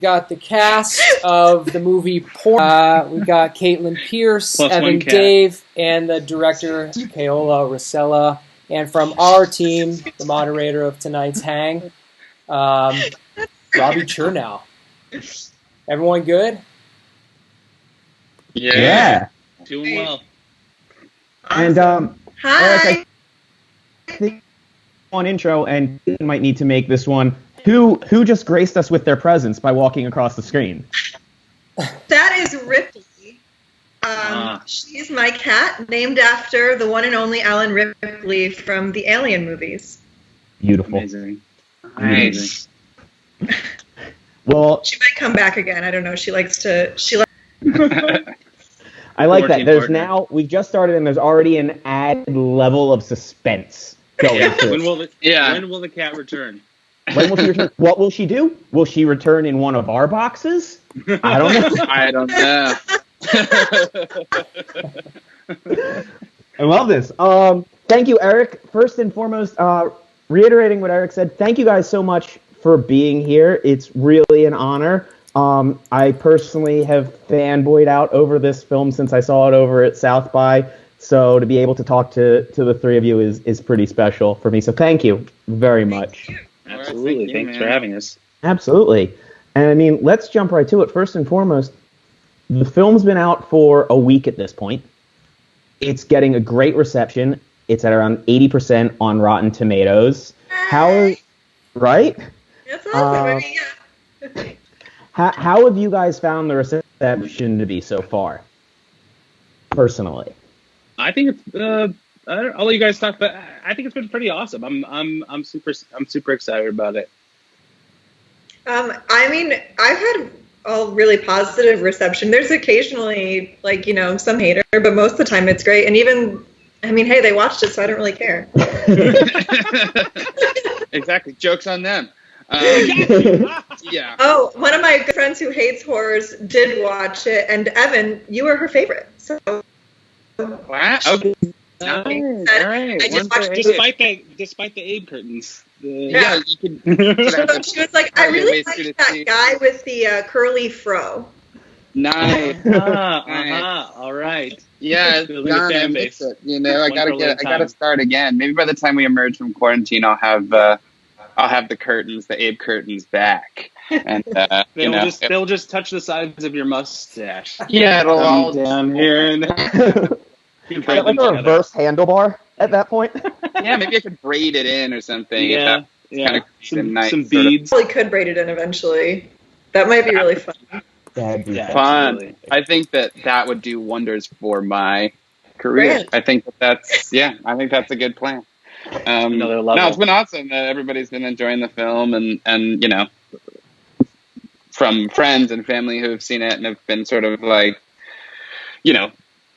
got the cast of the movie Porno. We got Katelyn Pearce, Plus Evan Dave, and the director Keola Racela. And from our team, the moderator of tonight's hang, Robbie Chernow. Everyone good? Yeah. Doing well. And Hi. Erik, I think one intro, and you might need to make this one. Who just graced us with their presence by walking across the screen? That is Ripley. She's my cat, named after the one and only Alan Ripley from the Alien movies. Beautiful. Amazing. Nice. Well, she might come back again. I don't know. She likes to. I like that. There's now, we've just started, and there's already an added level of suspense going through. When will the cat return? When will she return? What will she do? Will she return in one of our boxes? I don't know. I don't know. I love this. Thank you, Erik. First and foremost, reiterating what Erik said, thank you guys so much for being here. It's really an honor. I personally have fanboyed out over this film since I saw it over at South by. So to be able to talk to the three of you is pretty special for me. So thank you very much. Absolutely. Thanks for having us. Absolutely. And I mean, let's jump right to it. First and foremost, the film's been out for a week at this point. It's getting a great reception. It's at around 80% on Rotten Tomatoes. Right? That's awesome. How have you guys found the reception to be so far? Personally, I think it's. I'll let you guys talk, but I think it's been pretty awesome. I'm super excited about it. I mean, I've had a really positive reception. There's occasionally, some hater, but most of the time it's great. And even, I mean, hey, they watched it, so I don't really care. Exactly. Joke's on them. Yeah. Oh, one of my good friends who hates horrors did watch it, and Evan, you were her favorite. So. Wow. Okay. All right. I just watched despite the Abe curtains. Yeah, you could. She was like, I really like that guy with the curly fro. Nice. All right. Yeah, fan base. I gotta start again. Maybe by the time we emerge from quarantine, I'll have the curtains, the Abe curtains back, and they'll just touch the sides of your mustache. Yeah, it'll all down here and. Like a reverse handlebar at that point. Yeah, maybe I could braid it in or something. Yeah, Kind of some beads. Probably could braid it in eventually. That might be really fun. That'd be fun. Absolutely. I think that would do wonders for my career. Great. I think that's a good plan. Another level. No, it's been awesome. Everybody's been enjoying the film, and from friends and family who have seen it and have been sort of like,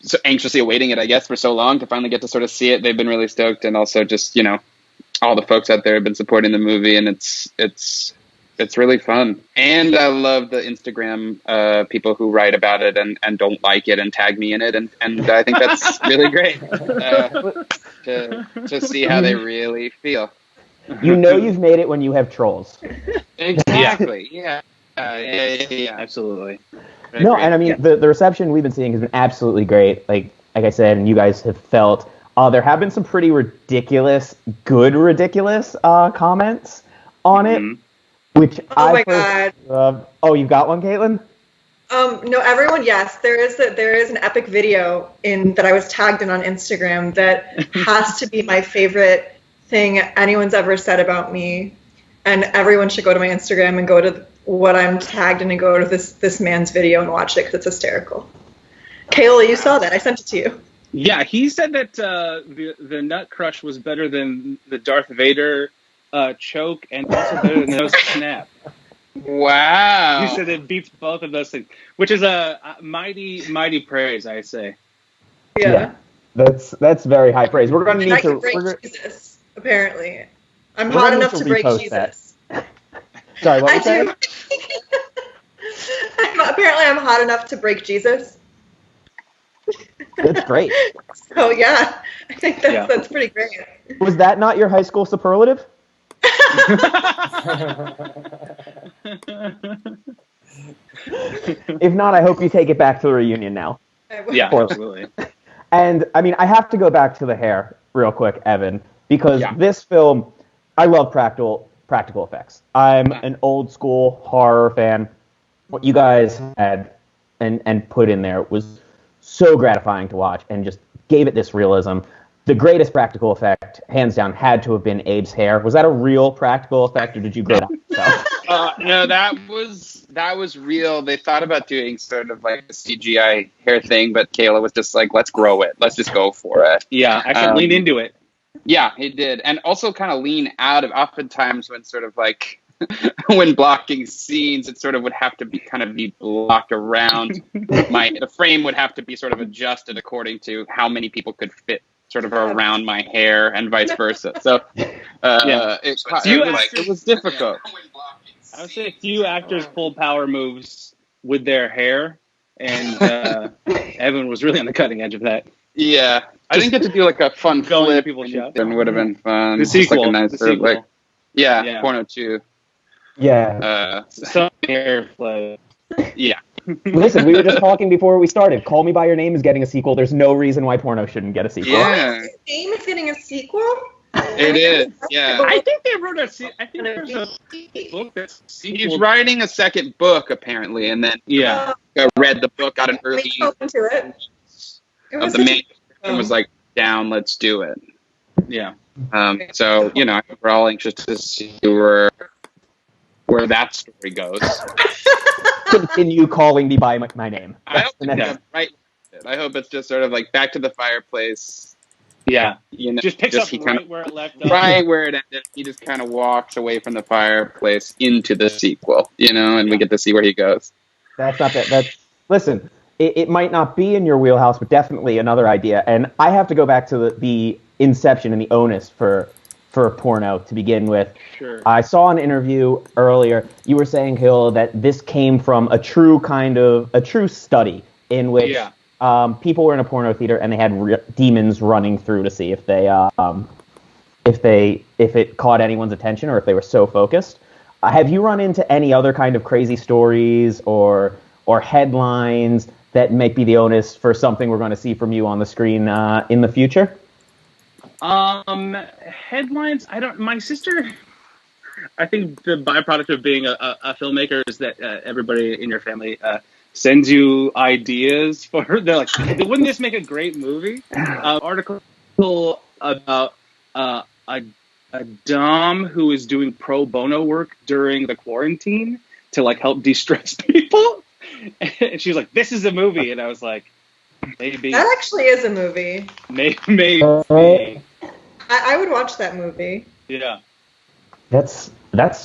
so anxiously awaiting it, I guess, for so long to finally get to sort of see it. They've been really stoked, and also just all the folks out there have been supporting the movie, and it's really fun. And I love the Instagram people who write about it and don't like it and tag me in it, and I think that's really great to see how they really feel. You've made it when you have trolls. Exactly. Yeah. Yeah. Absolutely. No, and I mean, the reception we've been seeing has been absolutely great. Like I said, and you guys have felt, there have been some pretty ridiculous comments on it, which my God. love. Oh, you got one, Katelyn? No, everyone, yes. There is an epic video that I was tagged in on Instagram that has to be my favorite thing anyone's ever said about me. And everyone should go to my Instagram and go to what I'm tagged in and go to this man's video and watch it because it's hysterical. Keola, you saw that. I sent it to you. Yeah, he said that the nut crush was better than the Darth Vader choke and also better than the snap. Wow. He said it beats both of those things, which is a mighty praise, I say. Yeah. That's very high praise. We're going to need to break Jesus, apparently. I'm hot enough to break Jesus. Sorry, what was that? Apparently I'm hot enough to break Jesus. That's great. So yeah, I think that's pretty great. Was that not your high school superlative? If not, I hope you take it back to the reunion now. Yeah, absolutely. And I mean, I have to go back to the hair real quick, Evan, because this film, I love practical effects. I'm an old school horror fan. What you guys had and put in there was so gratifying to watch and just gave it this realism. The greatest practical effect, hands down, had to have been Abe's hair. Was that a real practical effect, or did you grow that yourself? No, that was real. They thought about doing sort of like a CGI hair thing, but Keola was just like, let's grow it. Let's just go for it. Yeah, I can lean into it. Yeah, he did. And also kind of lean out of, oftentimes when sort of like, when blocking scenes, it sort of would have to be blocked around. The frame would have to be sort of adjusted according to how many people could fit sort of around my hair and vice versa. So it was difficult. I would say a few actors pulled power moves with their hair, and Evan was really on the cutting edge of that. Yeah, I didn't get to do like a fun Going flip. to people's show. It would have been fun. The sequel. Like a nice the sort of sequel. like, yeah, Porno 2. Yeah. Some hair flip. Yeah. Listen, we were just talking before we started. Call Me By Your Name is getting a sequel. There's no reason why Porno shouldn't get a sequel. Yeah. His name is getting a sequel? It is, yeah. I think they wrote there's a book that's He's writing a second book, apparently, and then read the book, got an early into it. of the main and was like, down, let's do it. Yeah. So, I think we're all anxious to see where that story goes. Continue calling me by my name. I hope I hope it's just sort of like back to the fireplace. Yeah. Just picks up where it left off. Right where it ended. He just kind of walks away from the fireplace into the sequel, and we get to see where he goes. That's not that. Listen, it might not be in your wheelhouse, but definitely another idea. And I have to go back to the inception and the onus for Porno to begin with. Sure. I saw an interview earlier. You were saying, Keola, that this came from a true study in which people were in a porno theater and they had demons running through to see if it caught anyone's attention or if they were so focused. Have you run into any other kind of crazy stories or headlines that might be the onus for something we're going to see from you on the screen in the future? Headlines. My sister, I think the byproduct of being a filmmaker is that everybody in your family sends you ideas they're like, wouldn't this make a great movie? Article about a dom who is doing pro bono work during the quarantine to like help de-stress people. And she was like, this is a movie. And I was like, maybe. That actually is a movie. Maybe. I would watch that movie. Yeah. That's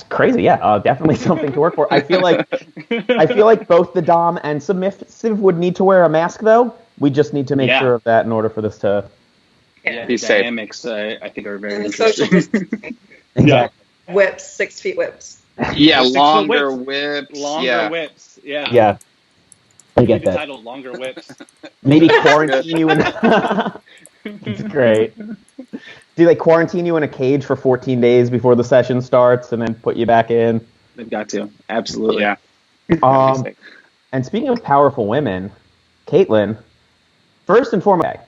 crazy. Yeah, definitely something to work for. I feel like both the dom and submissive would need to wear a mask, though. We just need to make sure of that in order for this to be safe. Dynamics, I think, are very interesting. Exactly. Whips, 6 feet whips. Yeah, longer whips. Longer whips. Yeah. Yeah. I get that. Title Longer Whips. Maybe quarantine you in. It's great. Do they quarantine you in a cage for 14 days before the session starts and then put you back in? They've got to. Absolutely. Yeah. And speaking of powerful women, Katelyn, first and foremost.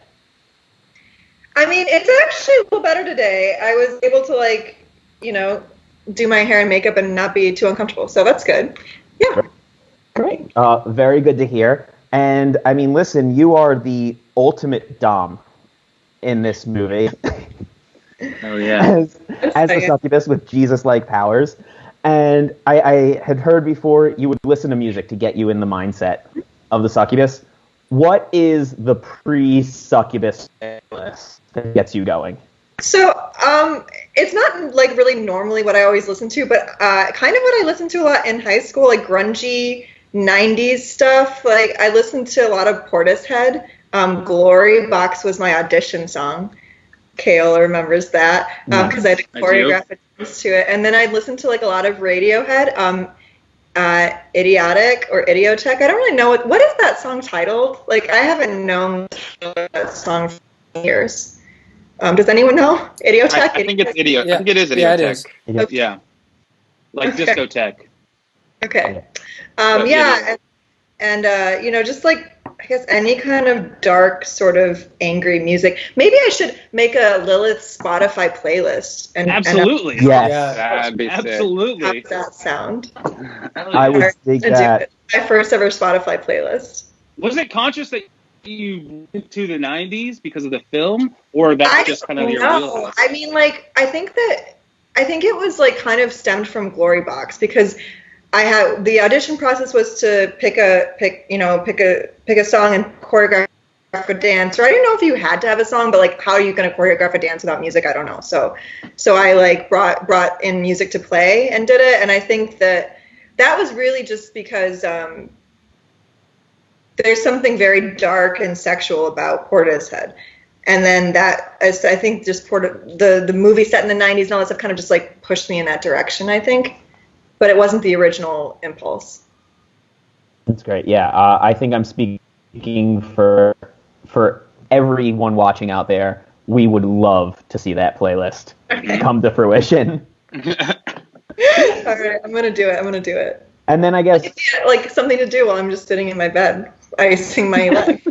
I mean, it's actually a little better today. I was able to, do my hair and makeup and not be too uncomfortable. So that's good. Yeah. Great. Very good to hear. And, I mean, listen, you are the ultimate dom in this movie. Oh, yeah. as the succubus with Jesus-like powers. And I had heard before you would listen to music to get you in the mindset of the succubus. What is the pre-succubus list that gets you going? So, it's not like really normally what I always listen to, but kind of what I listened to a lot in high school, like grungy 90s stuff. Like I listened to a lot of Portishead. Glory Box was my audition song. Keola remembers that because I had to choreograph a dance to it. And then I listened to like a lot of Radiohead, Idiotic or Idiotech. I don't really know what is that song titled. Like I haven't known that song for years. Does anyone know? Idiotech? I think it's Idiotech. Yeah. I think it is Idiotech. Yeah, it is. Yeah. Like discotheque. Okay. Yeah, and you know, just like I guess any kind of dark, sort of angry music. Maybe I should make a Lilith Spotify playlist. And Absolutely. Yes. That'd be sick. Absolutely. how does that sound? I would dig that. My first ever Spotify playlist. Was it conscious that you went to the 90s because of the film, or that's just kind of your wheelhouse? I mean, like, I think it was like kind of stemmed from Glory Box, because I had the audition process was to pick a song and choreograph a dance. Or I didn't know if you had to have a song, but like, how are you going to choreograph a dance without music? I don't know. So I like brought in music to play and did it. And I think that was really just because there's something very dark and sexual about Portishead. And then that, I think, just the movie set in the 90s and all that stuff kind of just like pushed me in that direction, I think. But it wasn't the original impulse. That's great. Yeah, I think I'm speaking for everyone watching out there. We would love to see that playlist come to fruition. All right, I'm gonna do it. And then I guess like something to do while I'm just sitting in my bed, icing my life.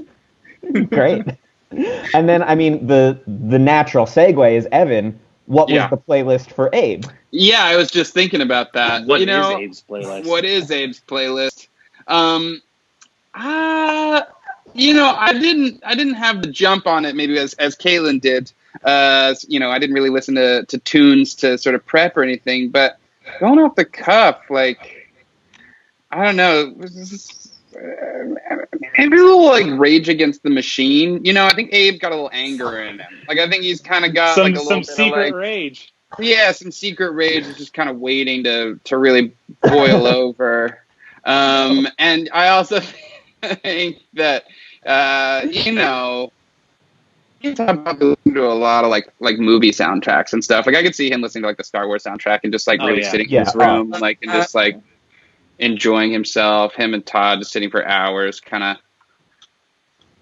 Great. And then I mean the natural segue is Evan. What was the playlist for Abe? Yeah, I was just thinking about that. What is Abe's playlist? What is Abe's playlist? I didn't have the jump on it maybe as Katelyn did. I didn't really listen to tunes to sort of prep or anything, but going off the cuff, like, I don't know, maybe a little like Rage Against the Machine. I think Abe got a little anger in him. Like, I think he's kind of got like a little some bit secret of, like, rage. Yeah, some secret rage is just kind of waiting to really boil over. And I also think that he's about to listen to a lot of like movie soundtracks and stuff. Like, I could see him listening to like the Star Wars soundtrack and just like really sitting in his room, like, and just like enjoying himself. Him and Todd just sitting for hours, kind of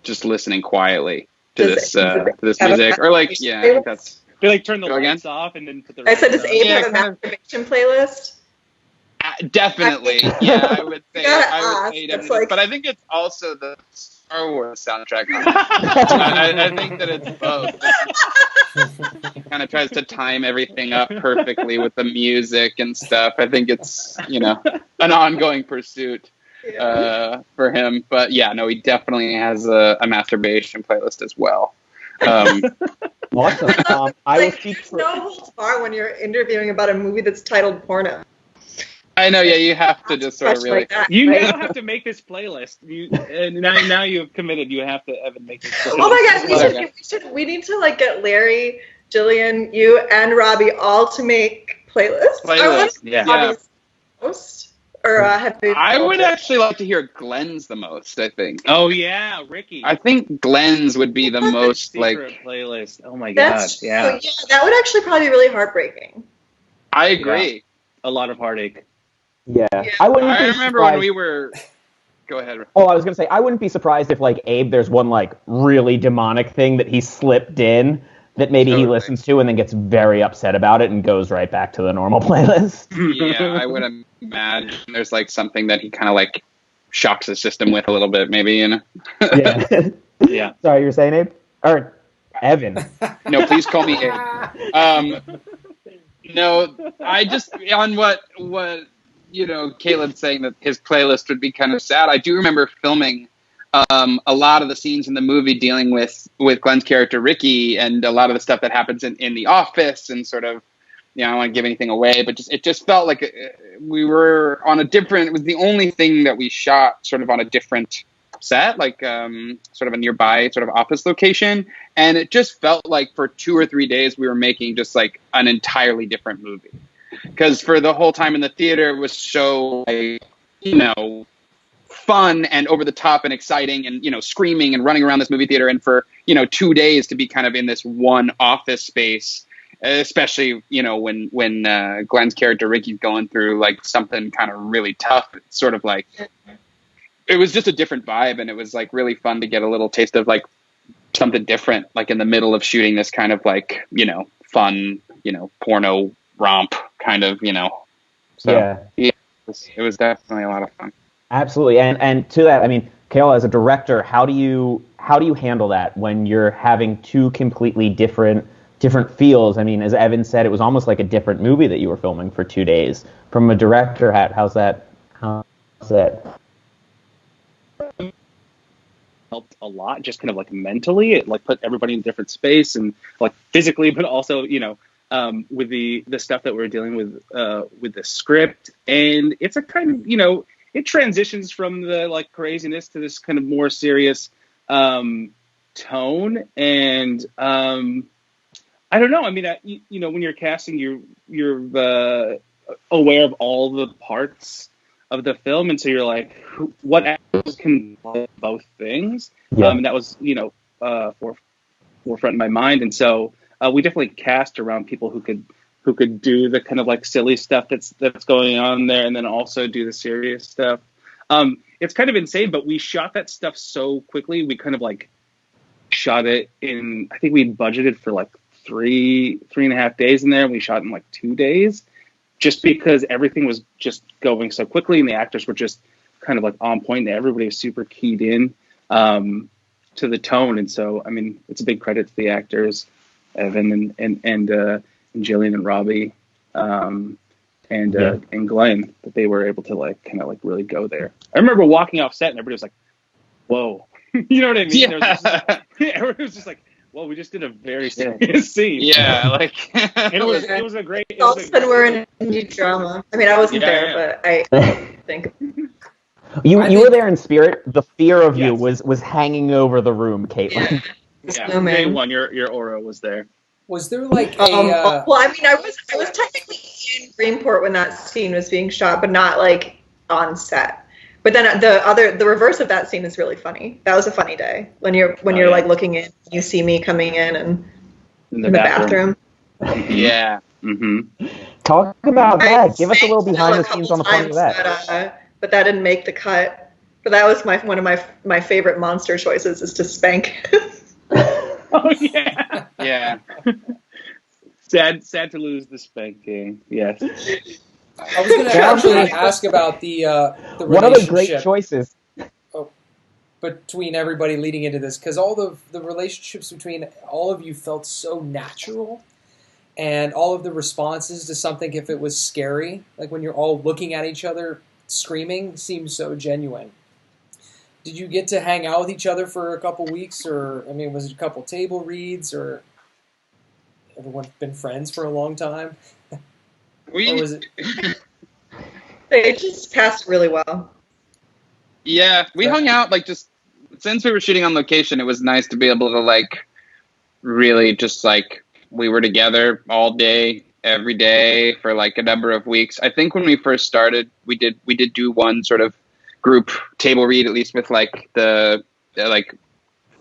just listening quietly to this music, or like, yeah, I think that's. They like turn the lights off and then put the. I said, does Abe have a masturbation playlist? Definitely, yeah, I would say definitely. Like... But I think it's also the Star Wars soundtrack. I think that it's both. He kind of tries to time everything up perfectly with the music and stuff. I think it's an ongoing pursuit for him. But yeah, no, he definitely has a masturbation playlist as well. Awesome. I will speak for... no holds barred when you're interviewing about a movie that's titled Porno. I know, yeah, you have to just sort of really... Like that, you right? now have to make this playlist. Now you've committed. You have to, Evan, make this playlist. Oh my gosh, we need to like get Larry, Jillian, you, and Robbie all to make playlists. Yeah. Most, or have they... I would actually like to hear Glenn's the most, I think. Oh yeah, Ricky. I think Glenn's would be the most like playlist. Oh my gosh, yeah. So, that would actually probably be really heartbreaking. I agree. Yeah. A lot of heartache. Yeah. I remember when we were... Go ahead. Oh, I was going to say, I wouldn't be surprised if, like, Abe, there's one, like, really demonic thing that he slipped in that maybe he listens to and then gets very upset about it and goes right back to the normal playlist. Yeah, I would imagine there's, like, something that he kind of, like, shocks the system with a little bit, maybe, Yeah. Yeah. Sorry, you were saying, Abe? Or Evan. No, please call me Abe. No, I just, on what Caleb's saying that his playlist would be kind of sad. I do remember filming a lot of the scenes in the movie dealing with Glenn's character Ricky and a lot of the stuff that happens in the office and sort of, I don't want to give anything away, but it just felt like we were on it was the only thing that we shot sort of on a different set, like sort of a nearby sort of office location. And it just felt like for 2 or 3 days we were making just like an entirely different movie. Because for the whole time in the theater, it was so, like, fun and over the top and exciting and, screaming and running around this movie theater. And for, 2 days to be kind of in this one office space, especially, when Glenn's character Ricky's going through, like, something kind of really tough. It's sort of like, it was just a different vibe. And it was, like, really fun to get a little taste of, like, something different, like in the middle of shooting this kind of, like, fun, porno romp kind of, So yeah, it was definitely a lot of fun. Absolutely, and to that, I mean, Keola, as a director, how do you handle that when you're having two completely different feels? I mean, as Evan said, it was almost like a different movie that you were filming for 2 days. From a director hat, how's that? Helped a lot, just kind of like mentally. It like put everybody in a different space and like physically, but also with the stuff that we're dealing with the script. And it's a kind of it transitions from the like craziness to this kind of more serious tone. And I don't know. I mean, when you're casting, you're aware of all the parts of the film, and so you're like, what actors can play both things? Yeah. And that was forefront in my mind, and so we definitely cast around people who could do the kind of like silly stuff that's going on there, and then also do the serious stuff. It's kind of insane, but we shot that stuff so quickly. We kind of like shot it in, I think we budgeted for like 3.5 days in there, and we shot in like 2 days, just because everything was just going so quickly, and the actors were just kind of like on point, and everybody was super keyed in to the tone. And so, I mean, it's a big credit to the actors, Evan and Jillian and Robbie and Glenn, that they were able to like kind of like really go there. I remember walking off set and everybody was like, "Whoa," you know what I mean? Yeah. Everybody was just like, "Whoa, we just did a very serious scene." Yeah, like it was a great. All of a sudden, we're in indie drama. I mean, I wasn't there, but I think you were there in spirit. The fear of you was hanging over the room, Katelyn. Yeah, day one, your aura was there. Was there like a? Well, I mean, I was technically in Greenport when that scene was being shot, but not like on set. But then the reverse of that scene is really funny. That was a funny day when you're like looking in, you see me coming in the bathroom. Yeah. Mm-hmm. Talk about that. Give us a little behind the scenes on the part of that. But that didn't make the cut. But that was one of my favorite monster choices, is to spank. Oh yeah. Yeah. Sad to lose the spanking. Yes. I was going to actually ask about the relationship. What other great choices between everybody leading into this, because all the relationships between all of you felt so natural, and all of the responses to something, if it was scary, like when you're all looking at each other screaming, seems so genuine. Did you get to hang out with each other for a couple weeks, or I mean, was it a couple table reads, or everyone been friends for a long time? Or was it? They just passed really well. Yeah, we hung out, like, just since we were shooting on location, it was nice to be able to like really just like we were together all day, every day for like a number of weeks. I think when we first started, we did do one sort of group table read, at least with like the like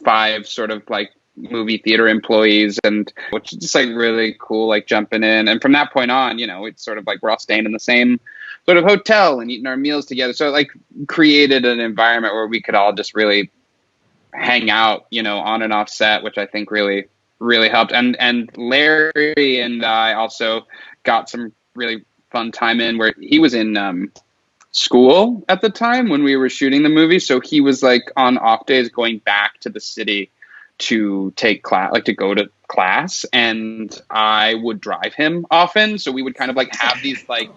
5 sort of like movie theater employees, and which is just like really cool, like jumping in. And from that point on, it's sort of like we're all staying in the same sort of hotel and eating our meals together. So it like created an environment where we could all just really hang out, on and off set, which I think really, really helped. And Larry and I also got some really fun time in where he was in school at the time when we were shooting the movie. So he was like on off days going back to the city to take class, like to go to class, and I would drive him often. So we would kind of like have these like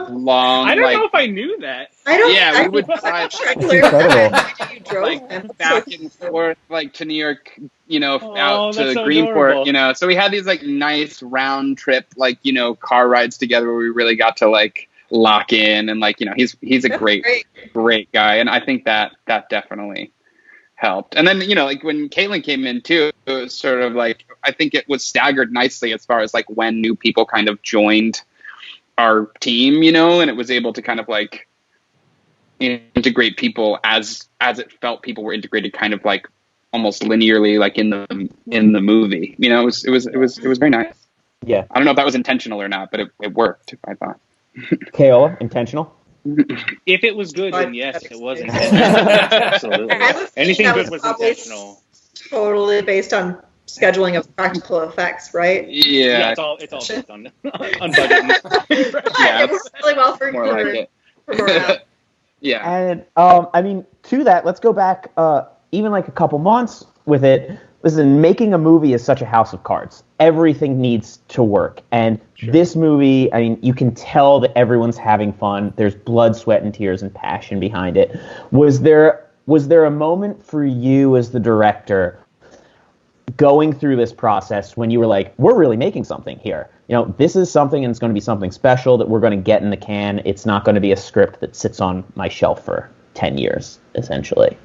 long. I don't know if I knew that. I don't. Yeah, we would drive You drove like back and forth, like to New York, out to so Greenport, adorable. So we had these like nice round trip, like car rides together where we really got to like lock in, and like he's a great guy, and I think that definitely helped. And then like when Katelyn came in too, it was sort of like I think it was staggered nicely as far as like when new people kind of joined our team, and it was able to kind of like integrate people as it felt people were integrated kind of like almost linearly, like in the movie. It was very nice. Yeah, I don't know if that was intentional or not, but it worked, I thought. Keola, intentional? If it was good, then yes, it was intentional. Absolutely. Anything good was intentional. Totally based on scheduling of practical effects, right? Yeah, it's all based on budget. Yeah, it worked really well for more like it. For morale. Yeah. And I mean, to that, let's go back even like a couple months with it. Listen, making a movie is such a house of cards. Everything needs to work. And this movie, I mean, you can tell that everyone's having fun. There's blood, sweat, and tears and passion behind it. Was there a moment for you as the director going through this process when you were like, we're really making something here? You know, this is something, and it's going to be something special that we're going to get in the can. It's not going to be a script that sits on my shelf for 10 years, essentially.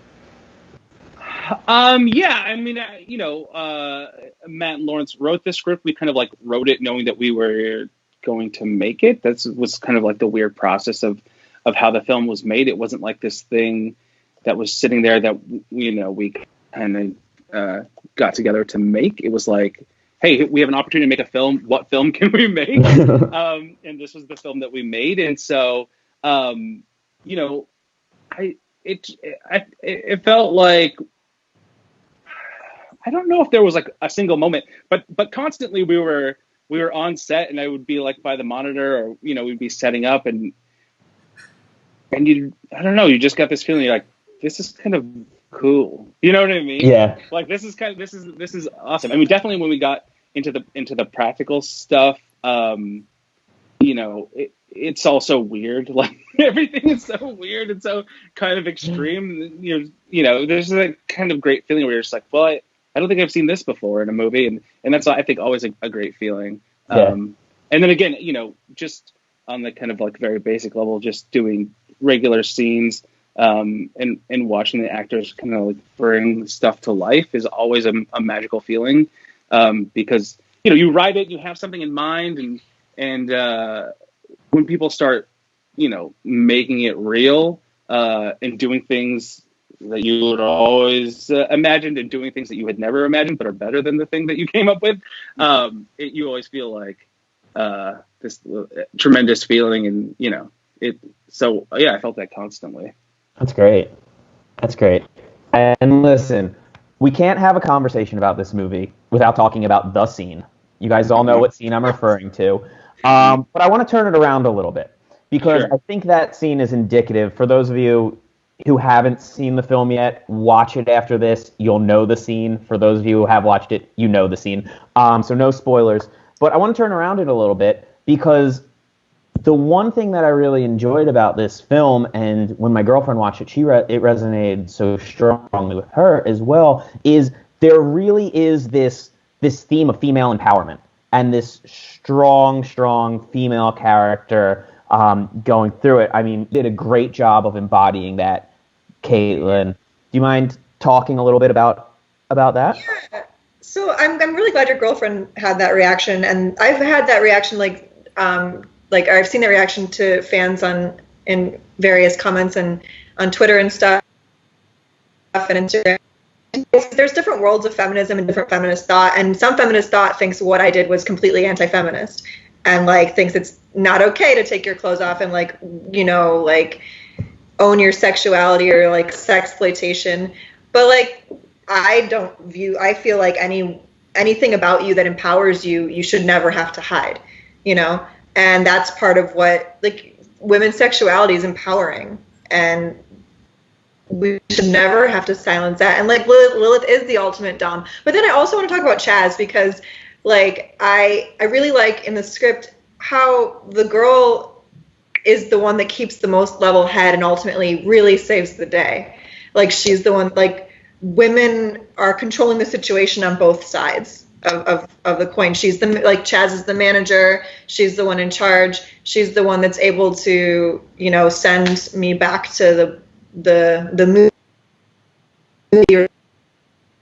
Yeah, I mean, Matt and Lawrence wrote the script. We kind of like wrote it knowing that we were going to make it. That was kind of like the weird process of how the film was made. It wasn't like this thing that was sitting there that, you know, we kind of got together to make. It was like, hey, we have an opportunity to make a film. What film can we make? And this was the film that we made. And so, you know, it felt like, I don't know if there was like a single moment, but constantly we were on set, and I would be like by the monitor, or, you know, we'd be setting up, and you, I don't know, you just got this feeling, you're like, this is kind of cool. You know what I mean? Yeah. Like this is awesome. I mean, definitely when we got into the practical stuff, you know, it's all so weird. Like everything is so weird and so kind of extreme. You know, there's a kind of great feeling where you're just like, well, I don't think I've seen this before in a movie, and that's, I think, always a great feeling. Yeah. And then again, you know, just on the kind of like very basic level, just doing regular scenes, and watching the actors kind of like bring stuff to life is always a magical feeling, because, you know, you write it, you have something in mind, and when people start, you know, making it real, and doing things that you would always imagined, and doing things that you had never imagined but are better than the thing that you came up with, you always feel like this tremendous feeling, and, you know, so yeah, I felt that constantly. That's great. And listen, we can't have a conversation about this movie without talking about the scene. You guys all know what scene I'm referring to. But I want to turn it around a little bit, because I think that scene is indicative. For those of you who haven't seen the film yet, watch it after this. You'll know the scene. For those of you who have watched it, you know the scene. So no spoilers. But I want to turn around it a little bit, because the one thing that I really enjoyed about this film, and when my girlfriend watched it, it resonated so strongly with her as well, is there really is this theme of female empowerment, and this strong female character going through it. I mean, did a great job of embodying that. Katelyn, do you mind talking a little bit about that? Yeah. So I'm really glad your girlfriend had that reaction, and I've had that reaction, like I've seen that reaction to fans in various comments and on Twitter and stuff and Instagram. There's different worlds of feminism and different feminist thought, and some feminist thought thinks what I did was completely anti-feminist, and like thinks it's not okay to take your clothes off and, like, you know, like own your sexuality or like sexploitation. But like I feel like anything about you that empowers you, you should never have to hide, you know? And that's part of what, like, women's sexuality is empowering, and we should never have to silence that. And like Lilith is the ultimate dom. But then I also want to talk about Chaz, because like I really like in the script how the girl is the one that keeps the most level head and ultimately really saves the day. Like she's the one, like, women are controlling the situation on both sides of the coin. She's like Chaz is the manager, she's the one in charge, she's the one that's able to, you know, send me back to the movie.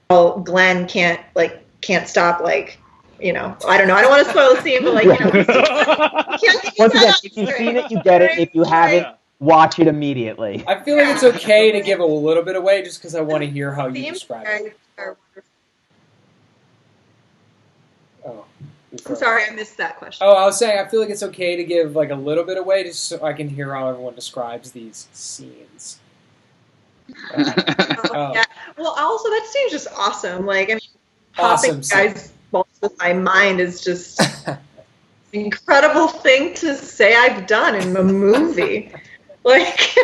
Glenn can't stop, like, you know, I don't know, I don't want to spoil the scene, but like, you know, once again, if you've seen it, you get it. If you haven't, watch it immediately. I feel like it's okay to give a little bit away, just because I want to hear how you describe it. Oh, I'm sorry, I missed that question. Oh, I was saying I feel like it's okay to give like a little bit away, just so I can hear how everyone describes these scenes. Yeah. Well, also that scene's just awesome. Like, I mean, Awesome popping guys' balls with my mind is just an incredible thing to say I've done in a movie. Like,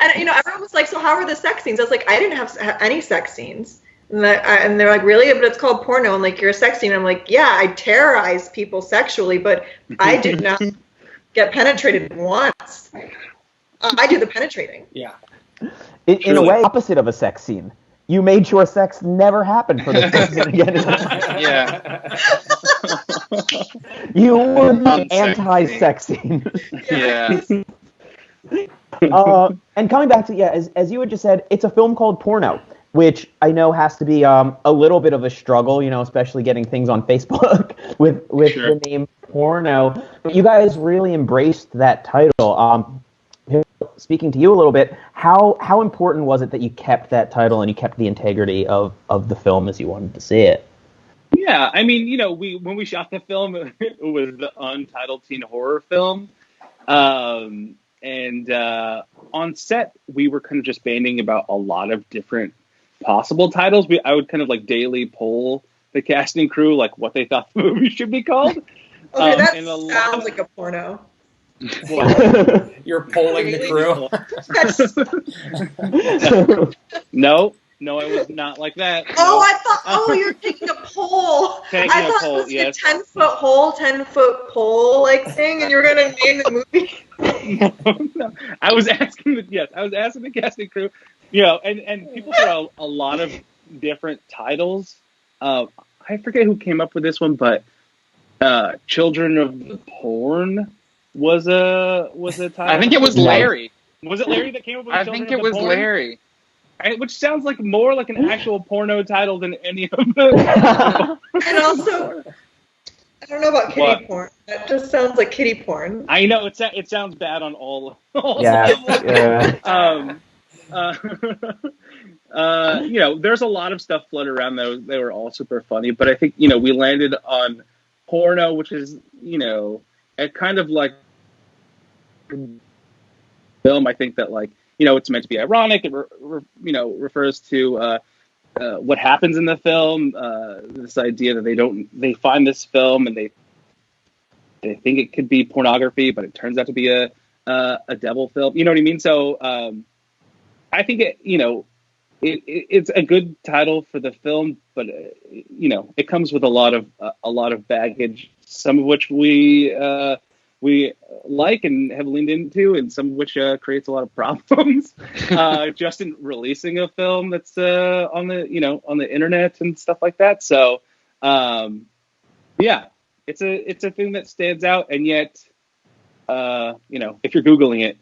And everyone was like, "So how were the sex scenes?" I was like, "I didn't have any sex scenes." And they're like, "Really? But it's called porno." And like, "You're a sex scene." And I'm like, "Yeah, I terrorize people sexually, but I did not get penetrated once. I do the penetrating." Yeah. In a way, opposite of a sex scene. You made sure sex never happened for the sex scene again. Yeah. You were the anti-sex scene. Yeah. And coming back to, as you had just said, it's a film called Porno, which I know has to be a little bit of a struggle, especially getting things on Facebook with Sure. the name Porno. But you guys really embraced that title. Speaking to you a little bit, how important was it that you kept that title and you kept the integrity of the film as you wanted to see it? Yeah, I mean, when we shot the film, it was the untitled teen horror film. And on set, we were kind of just banding about a lot of different possible titles. I would kind of like daily poll the casting crew, like what they thought the movie should be called. Okay, that and sounds like a porno. You're polling the crew. No, I was not like that. Oh, I thought, you're taking a poll. Taking I a thought poll, it was yes. a 10-foot pole like thing, and you were going to name the movie. No. I was asking the casting crew, and people throw a lot of different titles. I forget who came up with this one, but Children of Porn was a title. I think it was Larry. Was it Larry that came up with I Children think it of the was Porn? Larry. Which sounds like more like an actual porno title than any of them. And also, I don't know about kitty porn. That just sounds like kitty porn. I know it sounds bad on all Yeah. There's a lot of stuff floated around those. They were all super funny, but I think we landed on Porno, which is a kind of like film. I think that it's meant to be ironic. It refers to what happens in the film. This idea that they find this film and they think it could be pornography, but it turns out to be a devil film. You know what I mean? So I think it's a good title for the film, but it comes with a lot of baggage, some of which we like and have leaned into, and some of which creates a lot of problems just in releasing a film that's on the internet and stuff like that. So it's a thing that stands out, and yet if you're Googling it,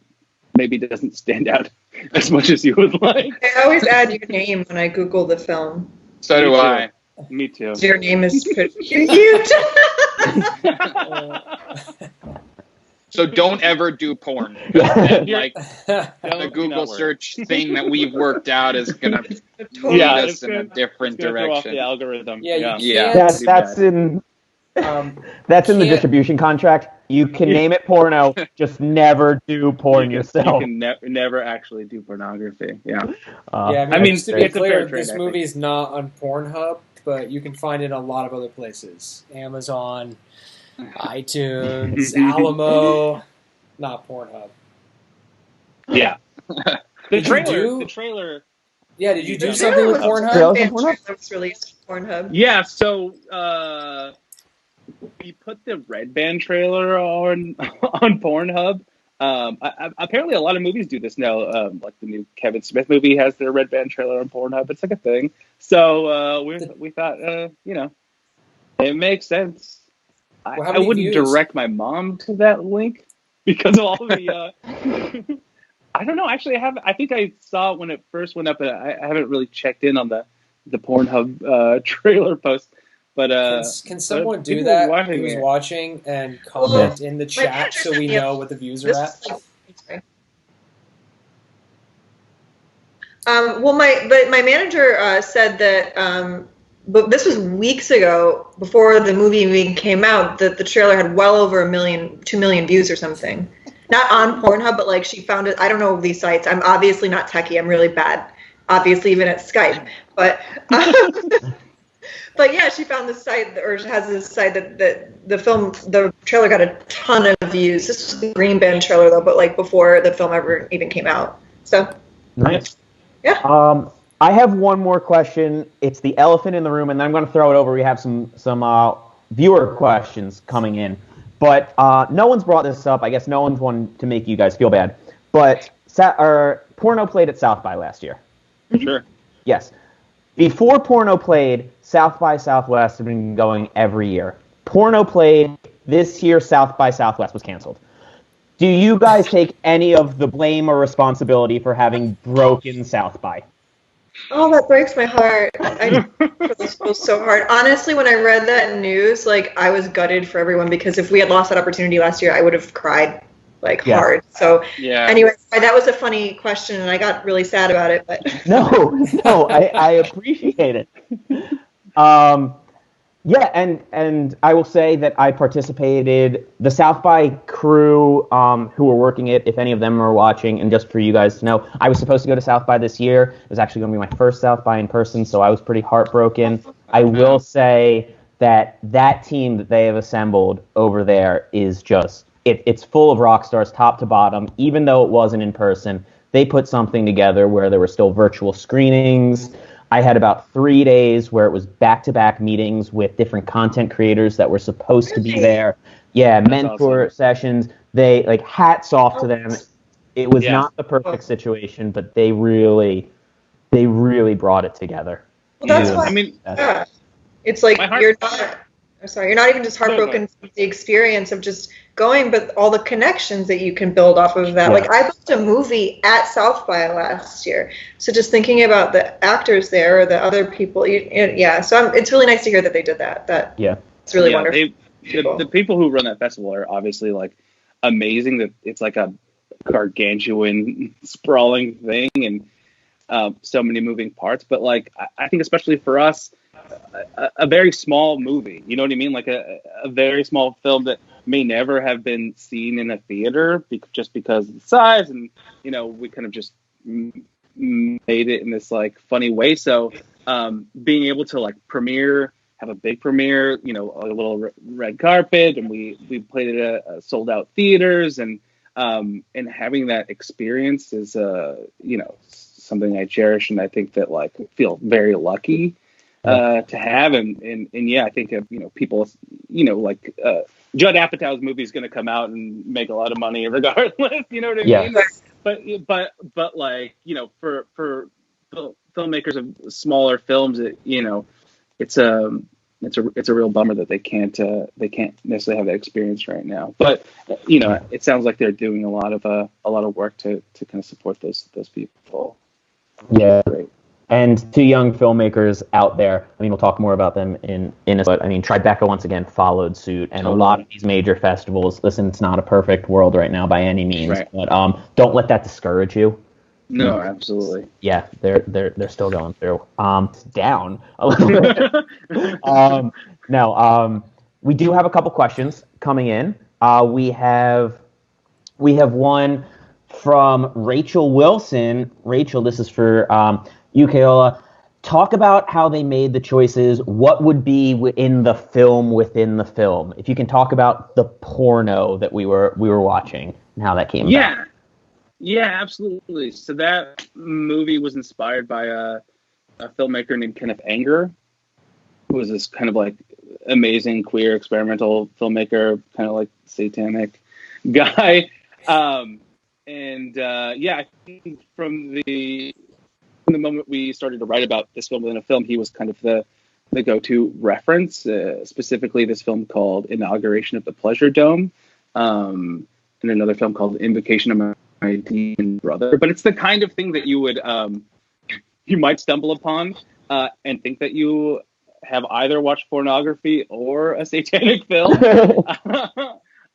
maybe it doesn't stand out as much as you would like. I always add your name when I Google the film. So do I. Me too. Your name is pretty cute. So don't ever do porn. The Google search thing that we've worked out is gonna lead us in a different direction. Throw off the algorithm. That's in the distribution contract. You can name it Porno, just never do porn yourself. You can never actually do pornography. Yeah. I mean, to be it's clear, a fair trade, this movie is not on Pornhub, but you can find it in a lot of other places. Amazon, iTunes, Alamo, not Pornhub. Yeah. The trailer. Yeah, did you do something with Pornhub? It was released on Pornhub. Yeah, so we put the Red Band trailer on Pornhub. Apparently, a lot of movies do this now. Like the new Kevin Smith movie has their Red Band trailer on Pornhub. It's like a thing. So we thought, it makes sense. I wouldn't direct my mom to that link because of all the. I don't know. Actually, I think I saw it when it first went up, and I haven't really checked in on the Pornhub trailer post. But can someone do that? Who's watching and comment in the chat so we know what the views are at? My manager said that, but this was weeks ago before the movie even came out, that the trailer had well over 2 million views or something. Not on Pornhub, but she found it. I don't know these sites. I'm obviously not techie. I'm really bad. Obviously, even at Skype. But but yeah, she found this site, or has this site that the trailer got a ton of views. This was the Green Band trailer though, but before the film ever even came out. So Nice. yeah. I have one more question. It's the elephant in the room, and then I'm going to throw it over. We have some viewer questions coming in, but no one's brought this up. I guess no one's one to make you guys feel bad. But Porno played at South by last year. Sure. Yes. Before Porno played, South by Southwest had been going every year. Porno played this year. South by Southwest was canceled. Do you guys take any of the blame or responsibility for having broken South by? Oh, that breaks my heart. I feel so hard. Honestly, when I read that news, like, I was gutted for everyone, because if we had lost that opportunity last year, I would have cried hard. So anyway, that was a funny question, and I got really sad about it. But no, I appreciate it. Yeah, and I will say that I participated, the South by crew who were working it, if any of them are watching, and just for you guys to know, I was supposed to go to South by this year. It was actually going to be my first South by in person, so I was pretty heartbroken. I will say that team that they have assembled over there is just, it's full of rock stars top to bottom. Even though it wasn't in person, they put something together where there were still virtual screenings. I had about 3 days where it was back-to-back meetings with different content creators that were supposed to be there. Yeah, that's mentor sessions. They, like, hats off to them. It was not the perfect situation, but they really brought it together. Well, that's why. I mean, it's like you're not even just heartbroken for the experience of just going, but all the connections that you can build off of that. Yeah. Like, I booked a movie at South by last year, so just thinking about the actors there or the other people, so it's really nice to hear that they did that. It's really wonderful. The people who run that festival are obviously, like, amazing. That it's like a gargantuan, sprawling thing, and so many moving parts. But, like, I think especially for us, a very small movie, you know what I mean? Like a very small film that may never have been seen in a theater just because of the size, and, you know, we kind of just made it in this, like, funny way. So being able to, like, have a big premiere, you know, a little red carpet, and we played it at sold out theaters, and having that experience is you know, something I cherish, and I think that, like, feel very lucky to have, and yeah, I think you know, people, you know, like Judd Apatow's movie is going to come out and make a lot of money regardless, you know what I mean? But like, you know, for filmmakers of smaller films, you know, it's a real bummer that they can't necessarily have that experience right now. But, you know, it sounds like they're doing a lot of work to kind of support those people. Yeah, great. And to young filmmakers out there, I mean, we'll talk more about them in a, but I mean, Tribeca once again followed suit, and a lot of these major festivals. Listen, it's not a perfect world right now by any means, right, but don't let that discourage you. No, absolutely. Yeah, they're still going through. Down a little bit. No, we do have a couple questions coming in. We have one from Rachel Wilson. Rachel, this is for you, Keola. Talk about how they made the choices. What would be within the film? If you can talk about the porno that we were watching and how that came about. Yeah, absolutely. So that movie was inspired by a filmmaker named Kenneth Anger, who was this kind of, like, amazing queer experimental filmmaker, kind of like satanic guy. I think from the moment we started to write about this film within a film, he was kind of the go-to reference, specifically this film called Inauguration of the Pleasure Dome, and another film called Invocation of My Demon Brother. But it's the kind of thing that you would you might stumble upon and think that you have either watched pornography or a satanic film.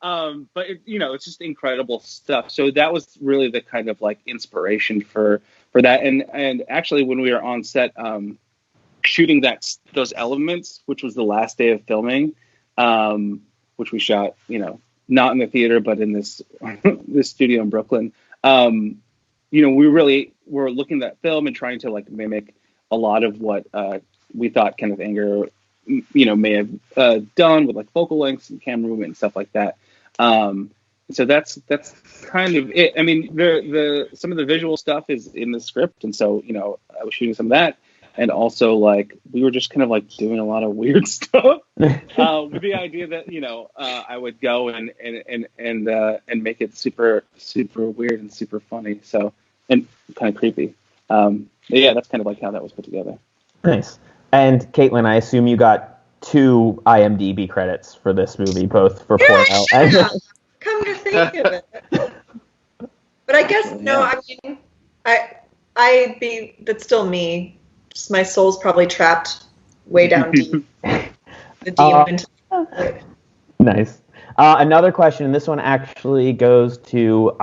But you know, it's just incredible stuff. So that was really the kind of, like, inspiration for that. And actually, when we were on set shooting those elements, which was the last day of filming, which we shot, you know, not in the theater but in this studio in Brooklyn. You know, we really were looking at that film and trying to, like, mimic a lot of what we thought Kenneth Anger, you know, may have done with, like, focal lengths and camera movement and stuff like that. So that's kind of it. I mean, the some of the visual stuff is in the script, and so I was shooting some of that, and also like we were just kind of like doing a lot of weird stuff with the idea that I would go and make it super weird and super funny. So and kind of creepy. Yeah, that's kind of like how that was put together. Nice. And Katelyn, I assume you got 2 IMDb credits for this movie, both for Porno and. Come to think of it. But I guess no. I mean, that's still me. Just my soul's probably trapped way down deep. The demon. Nice. Another question, and this one actually goes to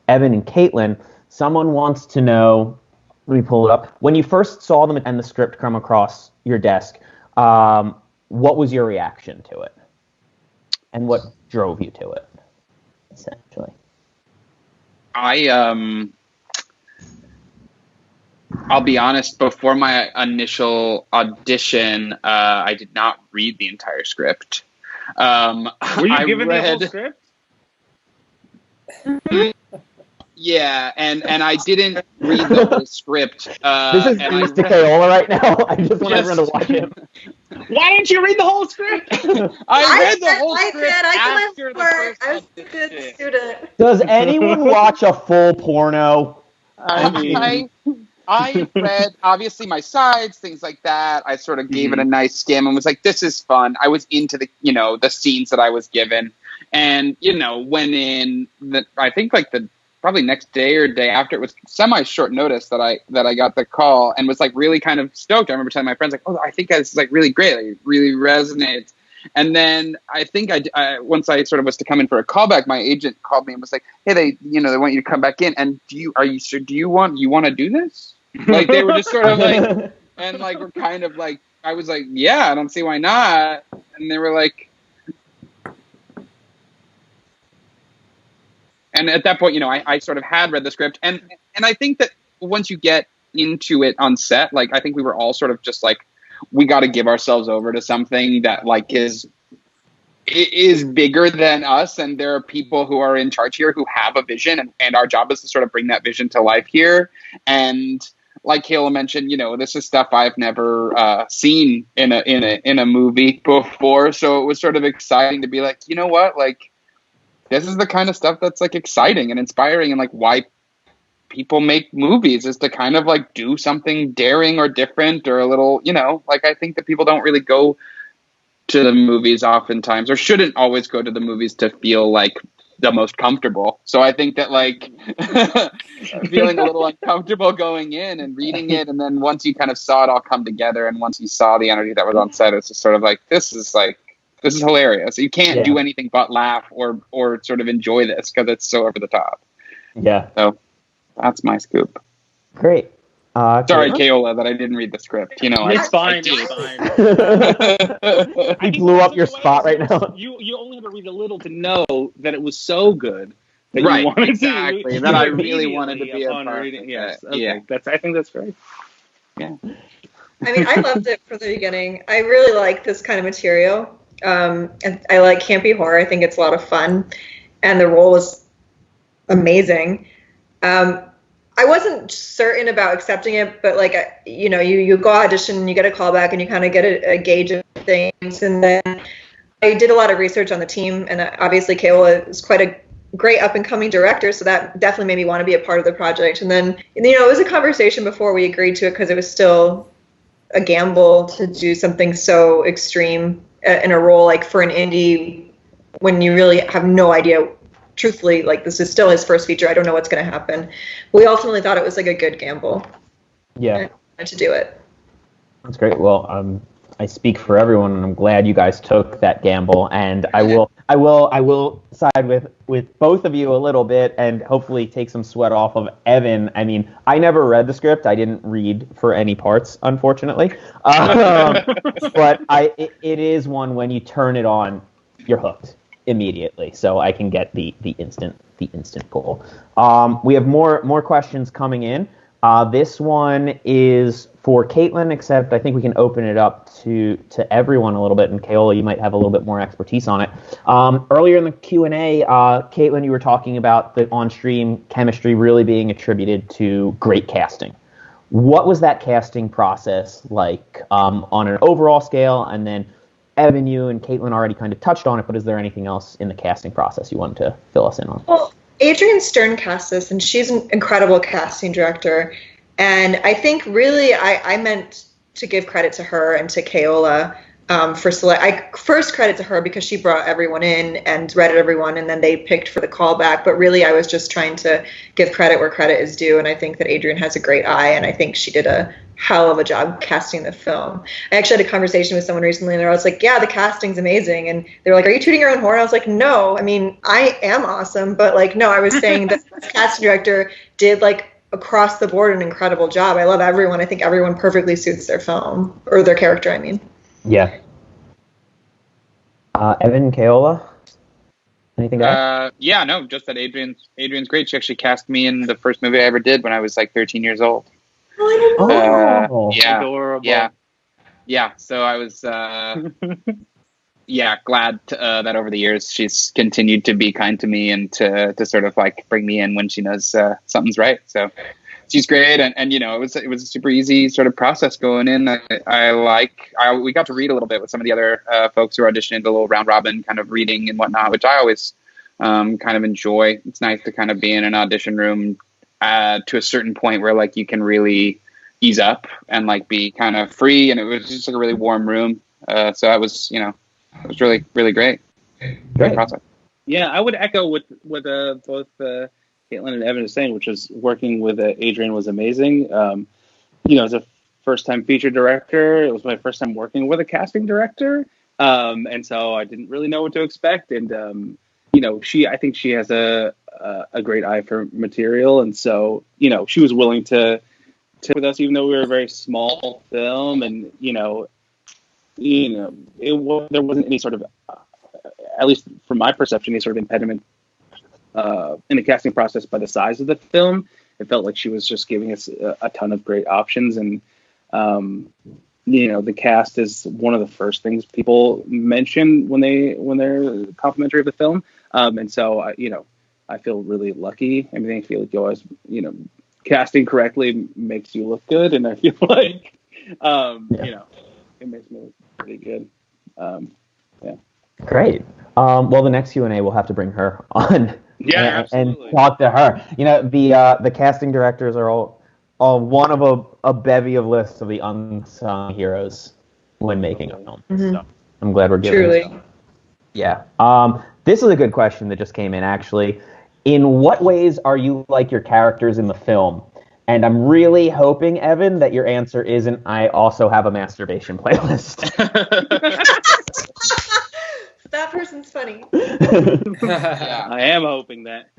Evan and Katelyn. Someone wants to know. Let me pull it up. When you first saw them and the script come across your desk, what was your reaction to it, and what drove you to it? Essentially, I'll be honest. Before my initial audition, I did not read the entire script. Were you given the whole script? Yeah, and I didn't read the whole script. This is Mr. Keola right now. I just want everyone to watch him. Why didn't you read the whole script? I read the whole script after the first I was a good student. Does anyone watch a full porno? I read, obviously, my sides, things like that. I sort of gave it a nice skim and was like, this is fun. I was into the scenes that I was given. And, went in, I think like probably next day or day after, it was semi-short notice that I got the call and was like really kind of stoked. I remember telling my friends like, oh, I think this is like really great. Like, it really resonates. And then I think I once I sort of was to come in for a callback, my agent called me and was like, hey, they want you to come back in. And are you sure? Do you want to do this? Like they were just sort of like, and like we're kind of like, I was like, yeah, I don't see why not. And they were like. And at that point, I sort of had read the script. And I think that once you get into it on set, like, I think we were all sort of just like, we got to give ourselves over to something that like is bigger than us. And there are people who are in charge here who have a vision, and our job is to sort of bring that vision to life here. And like Keola mentioned, this is stuff I've never seen in a movie before. So it was sort of exciting to be like, you know what, like, this is the kind of stuff that's like exciting and inspiring, and like why people make movies is to kind of like do something daring or different or a little, like I think that people don't really go to the movies oftentimes, or shouldn't always go to the movies to feel like the most comfortable. So I think that like feeling a little uncomfortable going in and reading it, and then once you kind of saw it all come together, and once you saw the energy that was on set, it's just sort of like, this is hilarious. You can't do anything but laugh or sort of enjoy this because it's so over the top. Yeah. So that's my scoop. Great. Sorry, Keola, that I didn't read the script. It's fine. He blew up your spot right now. You only have to read a little to know that it was so good. That right, you wanted exactly. That I really wanted to be a part of it. Yes, okay. Yeah. I think that's great. Yeah. I mean, I loved it from the beginning. I really like this kind of material. And I like campy horror. I think it's a lot of fun, and the role was amazing. I wasn't certain about accepting it, but like you go audition and you get a call back and you kind of get a gauge of things. And then I did a lot of research on the team, and obviously Keola is quite a great up and coming director, so that definitely made me want to be a part of the project. And then it was a conversation before we agreed to it, because it was still a gamble to do something so extreme in a role like for an indie, when you really have no idea. Truthfully, like, this is still his first feature. I don't know what's going to happen. We ultimately thought it was like a good gamble. Yeah. And to do it. That's great. Well, I speak for everyone, and I'm glad you guys took that gamble. And I will side with both of you a little bit, and hopefully take some sweat off of Evan. I mean, I never read the script. I didn't read for any parts, unfortunately. But it is one, when you turn it on, you're hooked immediately. So I can get the instant pull. We have more questions coming in. This one is for Katelyn, except I think we can open it up to everyone a little bit, and Keola, you might have a little bit more expertise on it. Earlier in the Q&A, Katelyn, you were talking about the on-stream chemistry really being attributed to great casting. What was that casting process like on an overall scale? And then Evan, you and Katelyn already kind of touched on it, but is there anything else in the casting process you wanted to fill us in on? Well, Adrian Stern cast this, and she's an incredible casting director. And I think really I meant to give credit to her and to Keola for first credit to her because she brought everyone in and read everyone, and then they picked for the callback. But really, I was just trying to give credit where credit is due, and I think that Adrian has a great eye, and I think she did a hell of a job casting the film. I actually had a conversation with someone recently, and I was like, yeah, the casting's amazing. And they were like, are you tooting your own horn? I was like, no, I mean, I am awesome, but like, no, I was saying that the casting director did like across the board an incredible job. I love everyone. I think everyone perfectly suits their film, or their character, I mean. Yeah. Evan, Keola, anything else? Yeah, no, just that Adrian's great. She actually cast me in the first movie I ever did when I was like 13 years old. Oh, I didn't know. Yeah, Adorable. yeah. So I was, glad that over the years she's continued to be kind to me and to sort of like bring me in when she knows something's right. So she's great, and you know, it was a super easy sort of process going in. We got to read a little bit with some of the other folks who auditioned, a little round robin kind of reading and whatnot, which I always kind of enjoy. It's nice to kind of be in an audition room to a certain point where like you can really ease up and like be kind of free, and it was just like a really warm room. So it was really, really great. Great process. Yeah, I would echo what both Katelyn and Evan are saying, which is working with Adrian was amazing. As a first-time feature director, it was my first time working with a casting director, and so I didn't really know what to expect. And I think she has a great eye for material, and so she was willing to with us, even though we were a very small film, and there wasn't any sort of, at least from my perception, any sort of impediment in the casting process by the size of the film. It felt like she was just giving us a ton of great options, and the cast is one of the first things people mention when they're complimentary of the film, and so I feel really lucky. I mean, I feel like you always casting correctly makes you look good, and I feel like it makes me look pretty good. Great. Well, the next Q&A we'll have to bring her on. Yeah, and talk to her. The casting directors are all one of a bevy of lists of the unsung heroes when making a film. Mm-hmm. So I'm glad we're giving Truly. Them. Yeah. This is a good question that just came in, actually. In what ways are you like your characters in the film? And I'm really hoping, Evan, that your answer isn't, I also have a masturbation playlist. That person's funny. Yeah, I am hoping that.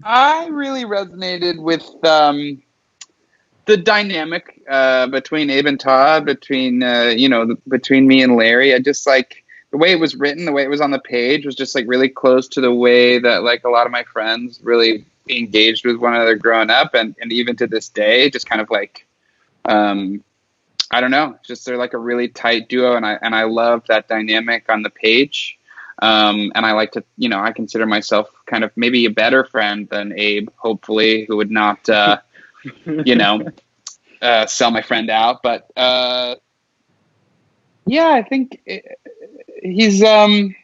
I really resonated with the dynamic between Abe and Todd, between me and Larry. I just like the way it was written, the way it was on the page was just like really close to the way that like a lot of my friends really engaged with one another growing up, and even to this day, just kind of like I don't know, just they're like a really tight duo, and I love that dynamic on the page. And I like to, I consider myself kind of maybe a better friend than Abe, hopefully, who would not, sell my friend out. But I think he's of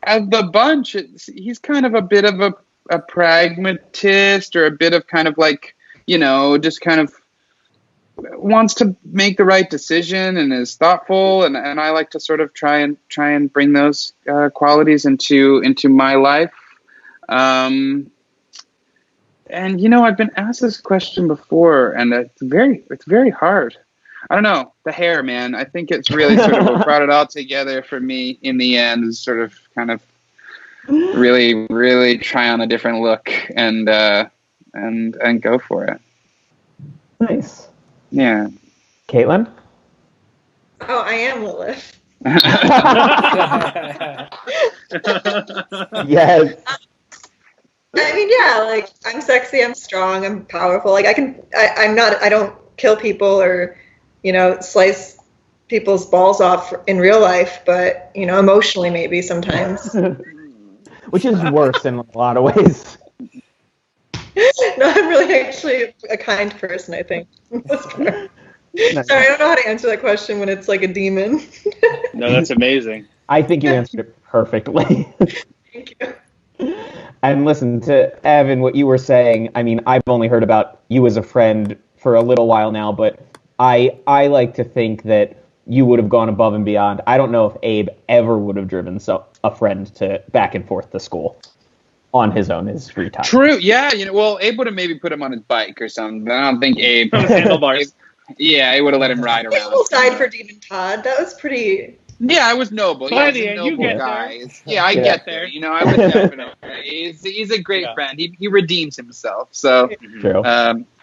the bunch. He's kind of a bit of a pragmatist, or a bit of kind of like, just kind of wants to make the right decision and is thoughtful, and I like to sort of try and bring those qualities into my life. And I've been asked this question before, and it's very hard. I don't know, the hair, man. I think it's really sort of what brought it all together for me in the end, is sort of kind of really, really try on a different look and go for it. Nice. Yeah. Katelyn? Oh, I am Lilith. Yes. I mean, yeah, like I'm sexy, I'm strong, I'm powerful. Like I don't kill people or, slice people's balls off in real life, but emotionally maybe sometimes. Which is worse in a lot of ways. No, I'm really actually a kind person, I think. Sorry, I don't know how to answer that question when it's like a demon. No, that's amazing. I think you answered it perfectly. Thank you. And listen, to Evan, what you were saying, I mean, I've only heard about you as a friend for a little while now, but I like to think that you would have gone above and beyond. I don't know if Abe ever would have driven a friend to back and forth to school on his own, his free time. True, yeah. Well, Abe would have maybe put him on his bike or something, but I don't think Abe... On his handlebars. Yeah, he would have let him ride around. He almost died for Demon Todd. That was pretty... Yeah, I was noble. By Yeah, the end, noble you get guy. there. Yeah, I get there. I would definitely. He's a great friend. He redeems himself. So, True.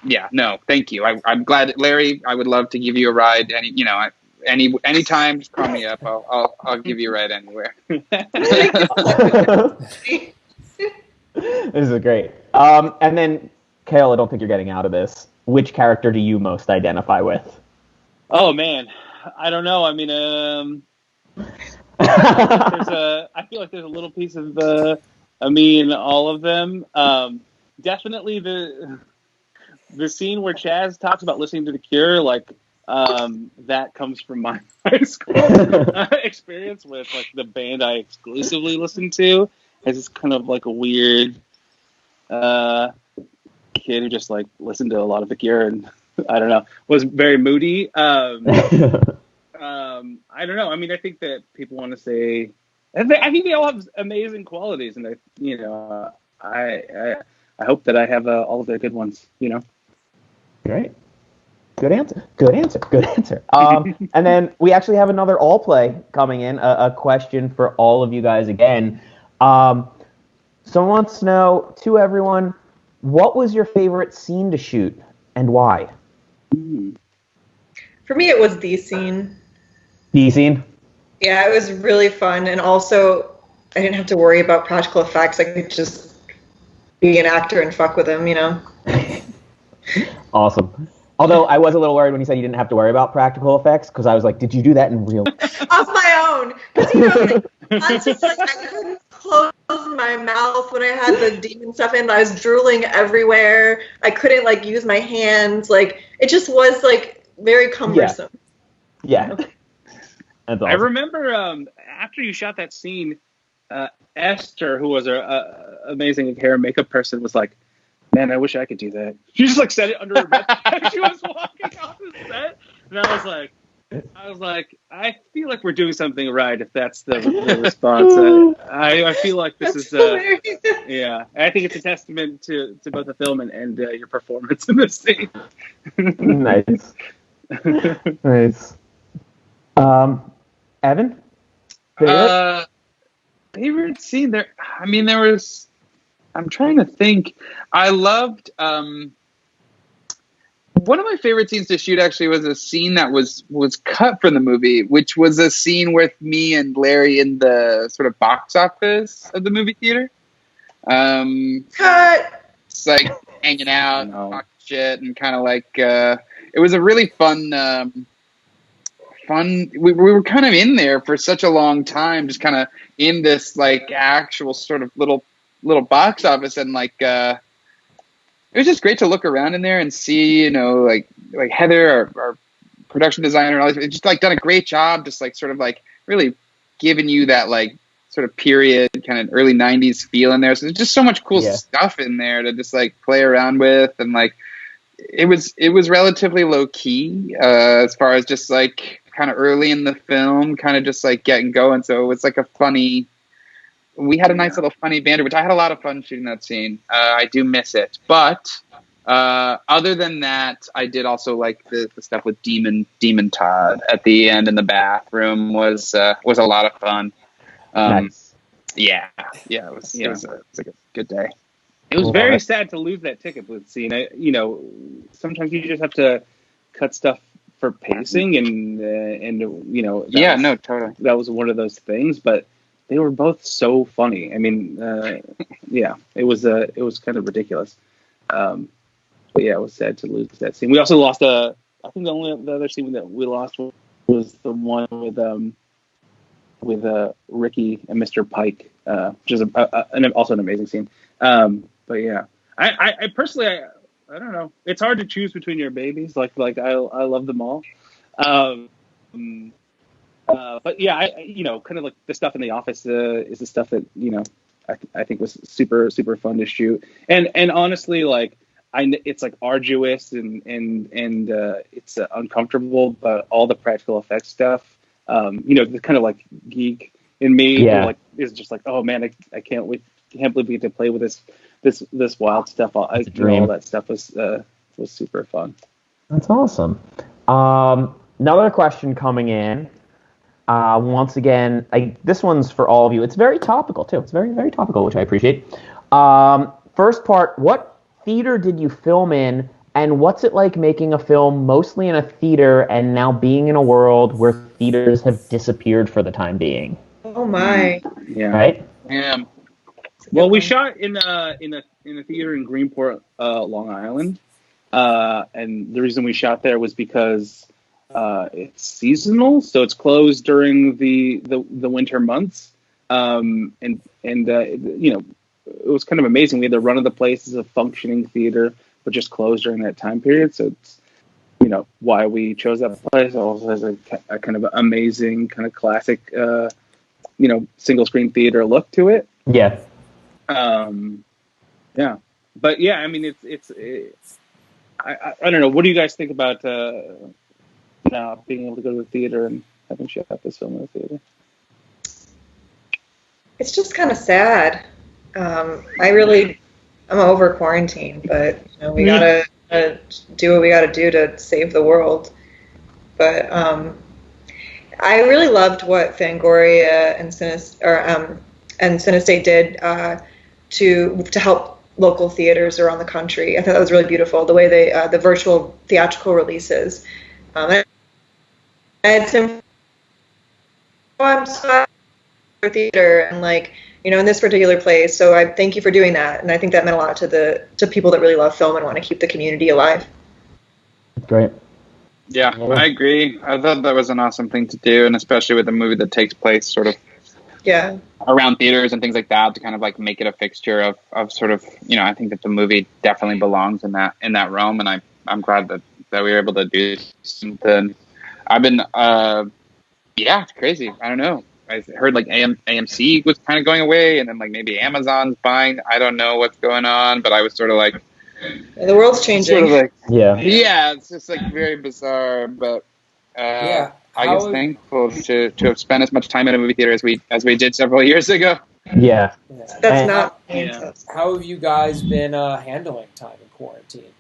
yeah, no, thank you. I'm glad, Larry. I would love to give you a ride. Any time, just call me up. I'll give you a ride anywhere. This is great. And then, Kale, I don't think you're getting out of this. Which character do you most identify with? Oh man, I don't know. I mean, I feel like there's a little piece of me in all of them. Definitely the scene where Chaz talks about listening to The Cure, like that comes from my high school experience with like the band I exclusively listened to. As this kind of like a weird kid who just like listened to a lot of The Cure and I don't know, was very moody. I don't know. I mean, I think that people want to say, I think they all have amazing qualities, and I hope that I have all of their good ones. Great. Good answer. And then we actually have another all play coming in, a question for all of you guys again. Someone wants to know, to everyone, what was your favorite scene to shoot and why? For me, it was the scene. The scene? Yeah, it was really fun, and also I didn't have to worry about practical effects. I could just be an actor and fuck with them, Awesome. Although I was a little worried when you said you didn't have to worry about practical effects, because I was like, did you do that in real? Off my own. Because, I couldn't close my mouth when I had the demon stuff in. I was drooling everywhere. I couldn't, use my hands. It just was, very cumbersome. Yeah. That's awesome. I remember after you shot that scene, Esther, who was a amazing hair and makeup person, was like, man, I wish I could do that. She just said it under her breath as she was walking off the set. And I was like, I feel like we're doing something right if that's the response. I feel like this is yeah. I think it's a testament to both the film and your performance in this scene. Nice. Nice. Evan? Favorite scene there? I mean, there was. I'm trying to think. I loved. One of my favorite scenes to shoot actually was a scene that was cut from the movie, which was a scene with me and Larry in the sort of box office of the movie theater. Cut. It's like hanging out, talking shit, and kind of it was a really fun. We were kind of in there for such a long time, just kind of in this actual sort of little box office, and it was just great to look around in there and see, Heather, our production designer, and all this, just done a great job, just really giving you that sort of period kind of early 90s feel in there. So there's just so much cool stuff in there to just play around with, and it was relatively low key as far as just kind of early in the film, kind of just getting going. So it was we had a nice little funny banter, which I had a lot of fun shooting that scene. I do miss it, but other than that, I did also like the stuff with Demon Todd at the end in the bathroom was a lot of fun. Nice. Yeah, it was a good day. It was very sad to lose that ticket booth scene. Sometimes you just have to cut stuff for pacing and totally. That was one of those things, but they were both so funny. I mean, yeah, it was kind of ridiculous. But yeah, it was sad to lose that scene. We also lost I think the other scene that we lost was the one with Ricky and Mr. Pike, which is also an amazing scene. But yeah, I personally, I don't know. It's hard to choose between your babies. Like I love them all. But yeah, kind of like the stuff in The Office is the stuff that I think was super super fun to shoot. And honestly, like it's like arduous and it's uncomfortable, but all the practical effects stuff, the kind of like geek in me, is just like, oh man, I can't believe we get to play with this wild stuff. All that stuff was super fun. That's awesome. Another question coming in. Once again, this one's for all of you. It's very topical too. It's very, very topical, which I appreciate. First part, what theater did you film in, and what's it like making a film mostly in a theater and now being in a world where theaters have disappeared for the time being? Oh my. Yeah. Right? Yeah. Well, we shot in a theater in Greenport, Long Island, and the reason we shot there was because it's seasonal, so it's closed during the winter months, and it was kind of amazing. We had the run of the place as a functioning theater, but just closed during that time period. So it's why we chose that place. It also has a kind of amazing kind of classic single screen theater look to it. Yeah. Yeah. But yeah, I mean it's I don't know. What do you guys think about now being able to go to the theater and having shot this film in the theater? It's just kind of sad. I'm over quarantine, but we gotta do what we gotta do to save the world. But I really loved what Fangoria and Cinestate did to help local theaters around the country. I thought that was really beautiful. The way they the virtual theatrical releases. I had some theater and in this particular place. So I thank you for doing that, and I think that meant a lot to people that really love film and want to keep the community alive. Great. Yeah, I agree. I thought that was an awesome thing to do, and especially with a movie that takes place sort of around theaters and things like that, to kind of like make it a fixture of sort of I think that the movie definitely belongs in that realm, and I'm glad that we were able to do something. I've been it's crazy. I don't know. I heard like AMC was kind of going away, and then like maybe Amazon's buying. I don't know what's going on, but I was sort of like, the world's changing. Sort of like, yeah, it's just like very bizarre. But I guess thankful to have spent as much time in a movie theater as we did several years ago. Yeah. That's not. How have you guys been handling time in quarantine?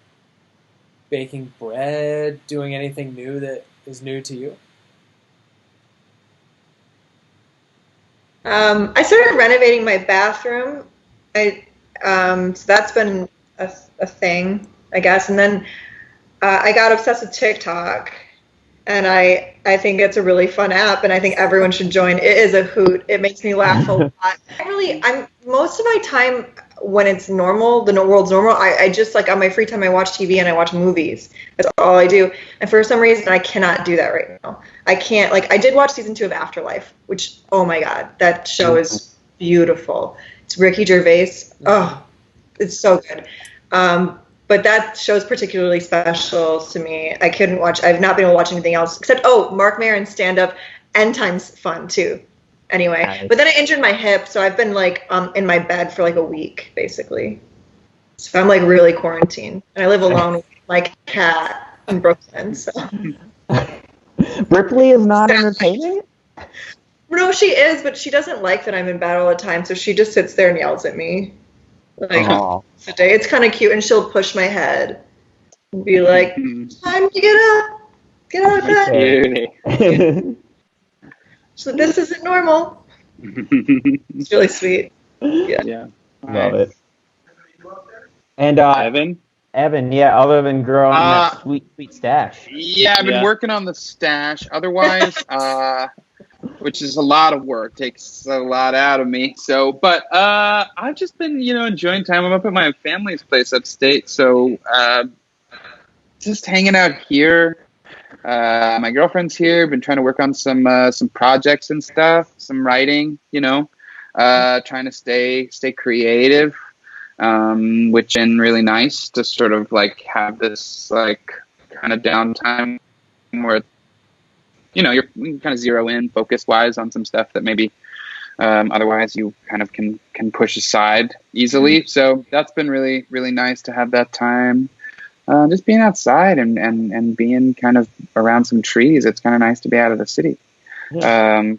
Baking bread, doing anything new that is new to you? I started renovating my bathroom. So that's been a thing, I guess. And then I got obsessed with TikTok, and I think it's a really fun app, and I think everyone should join. It is a hoot. It makes me laugh a lot. I'm most of my time when it's normal, the world's normal, I just on my free time I watch TV and I watch movies. That's all I do. And for some reason I cannot do that right now. I can't. I did watch season 2 of Afterlife, which, oh my god, that show is beautiful. It's Ricky Gervais. Oh, it's so good. But that show's particularly special to me. I've not been able to watch anything else except Mark Maron's stand-up. End Time's fun too. Anyway, nice. But then I injured my hip, so I've been in my bed for a week basically. So I'm really quarantined, and I live alone with my cat in Brooklyn. So Ripley is not entertaining? No, she is, but she doesn't like that I'm in bed all the time, so she just sits there and yells at me. Today it's kind of cute, and she'll push my head and be like, "Time to get up, get out of bed." So this isn't normal. It's really sweet. Yeah. Love it. And Evan, yeah, other than growing that sweet stash. Yeah, I've been working on the stash. Otherwise, which is a lot of work, takes a lot out of me. So, but I've just been, enjoying time. I'm up at my family's place upstate, so just hanging out here. My girlfriend's here. Been trying to work on some projects and stuff, some writing. Trying to stay creative, which been really nice to sort of like have this like kind of downtime where you can kind of zero in focus wise on some stuff that maybe otherwise you kind of can push aside easily. So that's been really, really nice to have that time. Just being outside and being kind of around some trees. It's kind of nice to be out of the city. Yeah.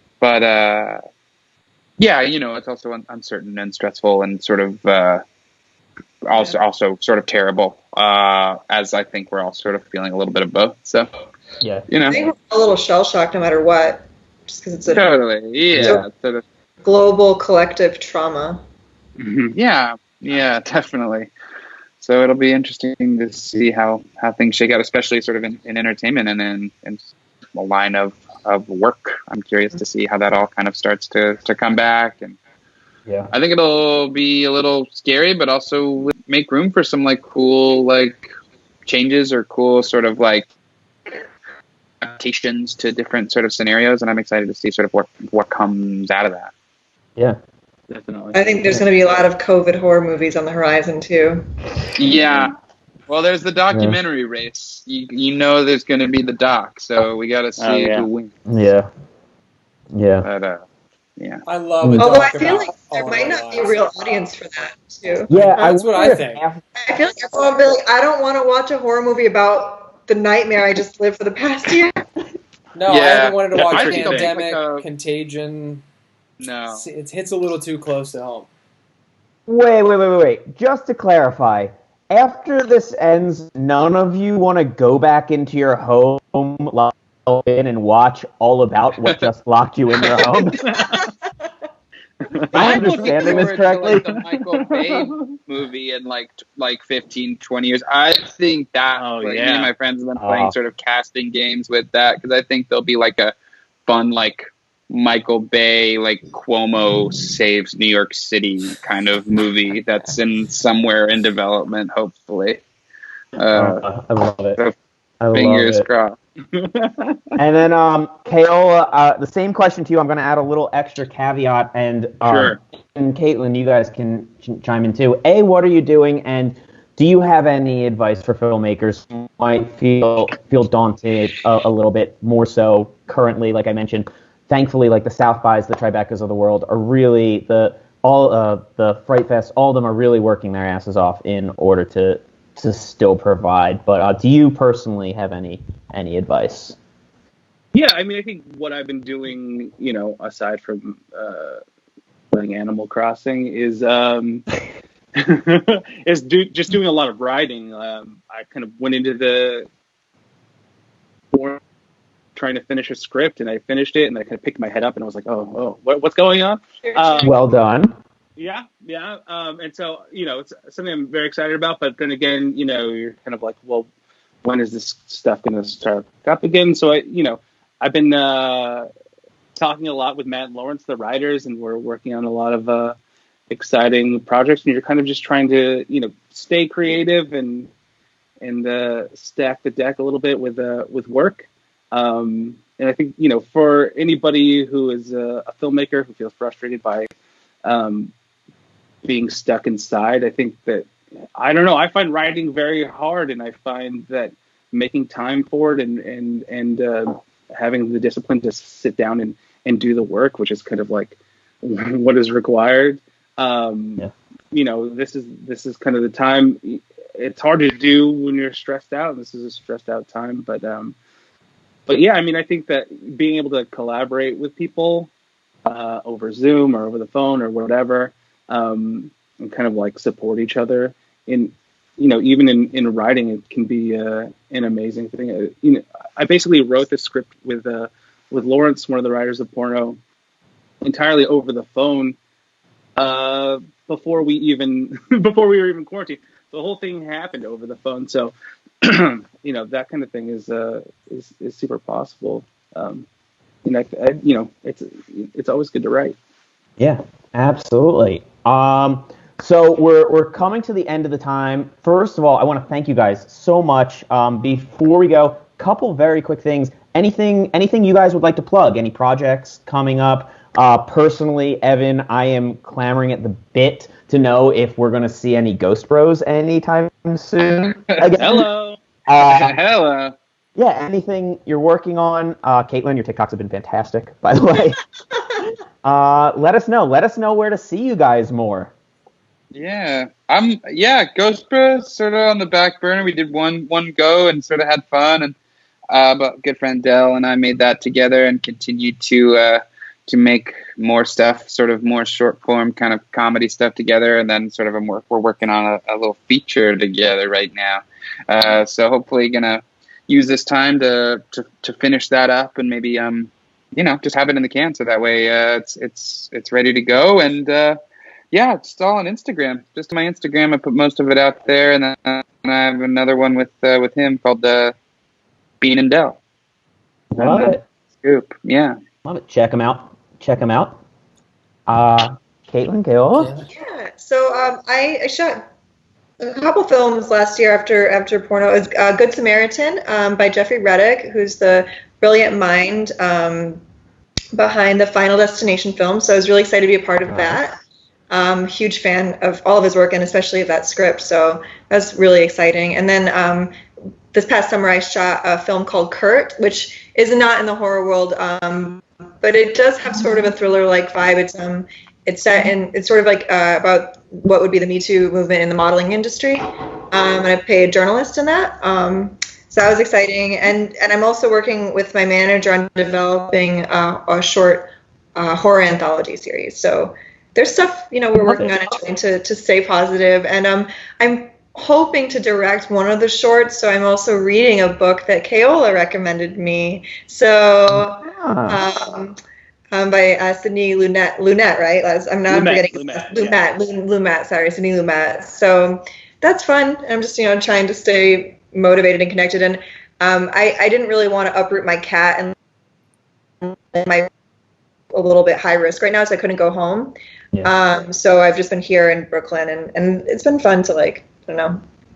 It's also uncertain and stressful and sort of also sort of terrible, as I think we're all sort of feeling a little bit of both. So, yeah, I think we're a little shell-shocked no matter what, just because it's a global collective trauma. Mm-hmm. Yeah, definitely. So it'll be interesting to see how things shake out, especially sort of in entertainment and in a line of work. I'm curious to see how that all kind of starts to come back. And yeah, I think it'll be a little scary, but also make room for some like cool like changes or cool sort of like adaptations to different sort of scenarios. And I'm excited to see sort of what comes out of that. Yeah. Definitely. I think there's going to be a lot of COVID horror movies on the horizon too. Yeah. Well, there's the documentary race. There's going to be the doc, so we got to see who wins. Yeah. Yeah. But, yeah. I love it. Although I feel like there might not be a real audience for that too. Yeah, that's what I think. I feel like everyone will be like, I don't want to watch a horror movie about the nightmare I just lived for the past year. No, I haven't wanted to watch I think Pandemic, Contagion. No. It hits a little too close to home. Wait. Just to clarify, after this ends, none of you want to go back into your home, lock in, and watch all about what just locked you in your home? I'm understanding this correctly. To, like, the Michael Bay movie in like 15, 20 years. I think that me and my friends have been playing sort of casting games with that because I think there'll be like a fun like Michael Bay, like Cuomo saves New York City kind of movie that's in somewhere in development, hopefully. I love it. So fingers crossed. And then, Keola, the same question to you. I'm going to add a little extra caveat, and sure. And Katelyn, you guys can chime in too. A, what are you doing, and do you have any advice for filmmakers who might feel daunted a little bit more so currently? Like I mentioned, thankfully, like the South Bys, the Tribecas of the world are really the Fright Fest. All of them are really working their asses off in order to still provide. But do you personally have any advice? Yeah, I mean, I think what I've been doing, aside from playing Animal Crossing, is just doing a lot of writing. I kind of went into the trying to finish a script, and I finished it, and I kind of picked my head up, and I was like, what's going on? Well done. Yeah. And so, it's something I'm very excited about, but then again, you're kind of like, well, when is this stuff going to start up again? So I've been talking a lot with Matt and Lawrence, the writers, and we're working on a lot of exciting projects, and you're kind of just trying to, stay creative and stack the deck a little bit with work. And I think, for anybody who is a filmmaker who feels frustrated by being stuck inside, I think that, I don't know, I find writing very hard, and I find that making time for it and having the discipline to sit down and do the work, which is kind of like what is required. This is kind of the time. It's hard to do when you're stressed out, and this is a stressed out time, but yeah, I mean, I think that being able to collaborate with people over Zoom or over the phone or whatever, and kind of like support each other in, even in writing, it can be an amazing thing. I basically wrote this script with Lawrence, one of the writers of Porno, entirely over the phone before we were even quarantined. The whole thing happened over the phone, so that kind of thing is super possible. it's always good to write. Yeah, absolutely. So we're coming to the end of the time. First of all, I want to thank you guys so much. Before we go, couple very quick things. Anything you guys would like to plug? Any projects coming up? Personally, Evan, I am clamoring at the bit to know if we're going to see any Ghost Bros anytime soon. Again. Hello. Hello. Yeah, anything you're working on. Katelyn, your TikToks have been fantastic, by the way. Let us know. Let us know where to see you guys more. Yeah. Ghost Bros sort of on the back burner. We did one go and sort of had fun, and but good friend Dell and I made that together and continued to make more stuff, sort of more short form kind of comedy stuff together, and then sort of we're working on a little feature together right now. So hopefully gonna use this time to finish that up and maybe just have it in the can, so that way it's ready to go. And it's all on Instagram. Just my Instagram, I put most of it out there, and then I have another one with him called Bean and Dell. Love it. Scoop. Yeah. Love it. Check them out. Katelyn, Keola? Yeah. So I shot a couple films last year after Porno. It was Good Samaritan by Jeffrey Reddick, who's the brilliant mind behind the Final Destination film. So I was really excited to be a part of that. Huge fan of all of his work, and especially of that script. So that was really exciting. And then this past summer I shot a film called Kurt, which is not in the horror world, but it does have sort of a thriller-like vibe. It's set in, it's sort of like about what would be the Me Too movement in the modeling industry. And I played a journalist in that. So that was exciting. And I'm also working with my manager on developing a short horror anthology series. So there's stuff, we're working on it, trying to stay positive. And I'm hoping to direct one of the shorts. So I'm also reading a book that Keola recommended me. So by Sydney Lumet, right? I'm not forgetting Lumet. Sorry, Sydney Lumet. So that's fun. I'm just trying to stay motivated and connected. And I didn't really want to uproot my cat and a little bit high risk right now, so I couldn't go home. Yeah. So I've just been here in Brooklyn, and it's been fun to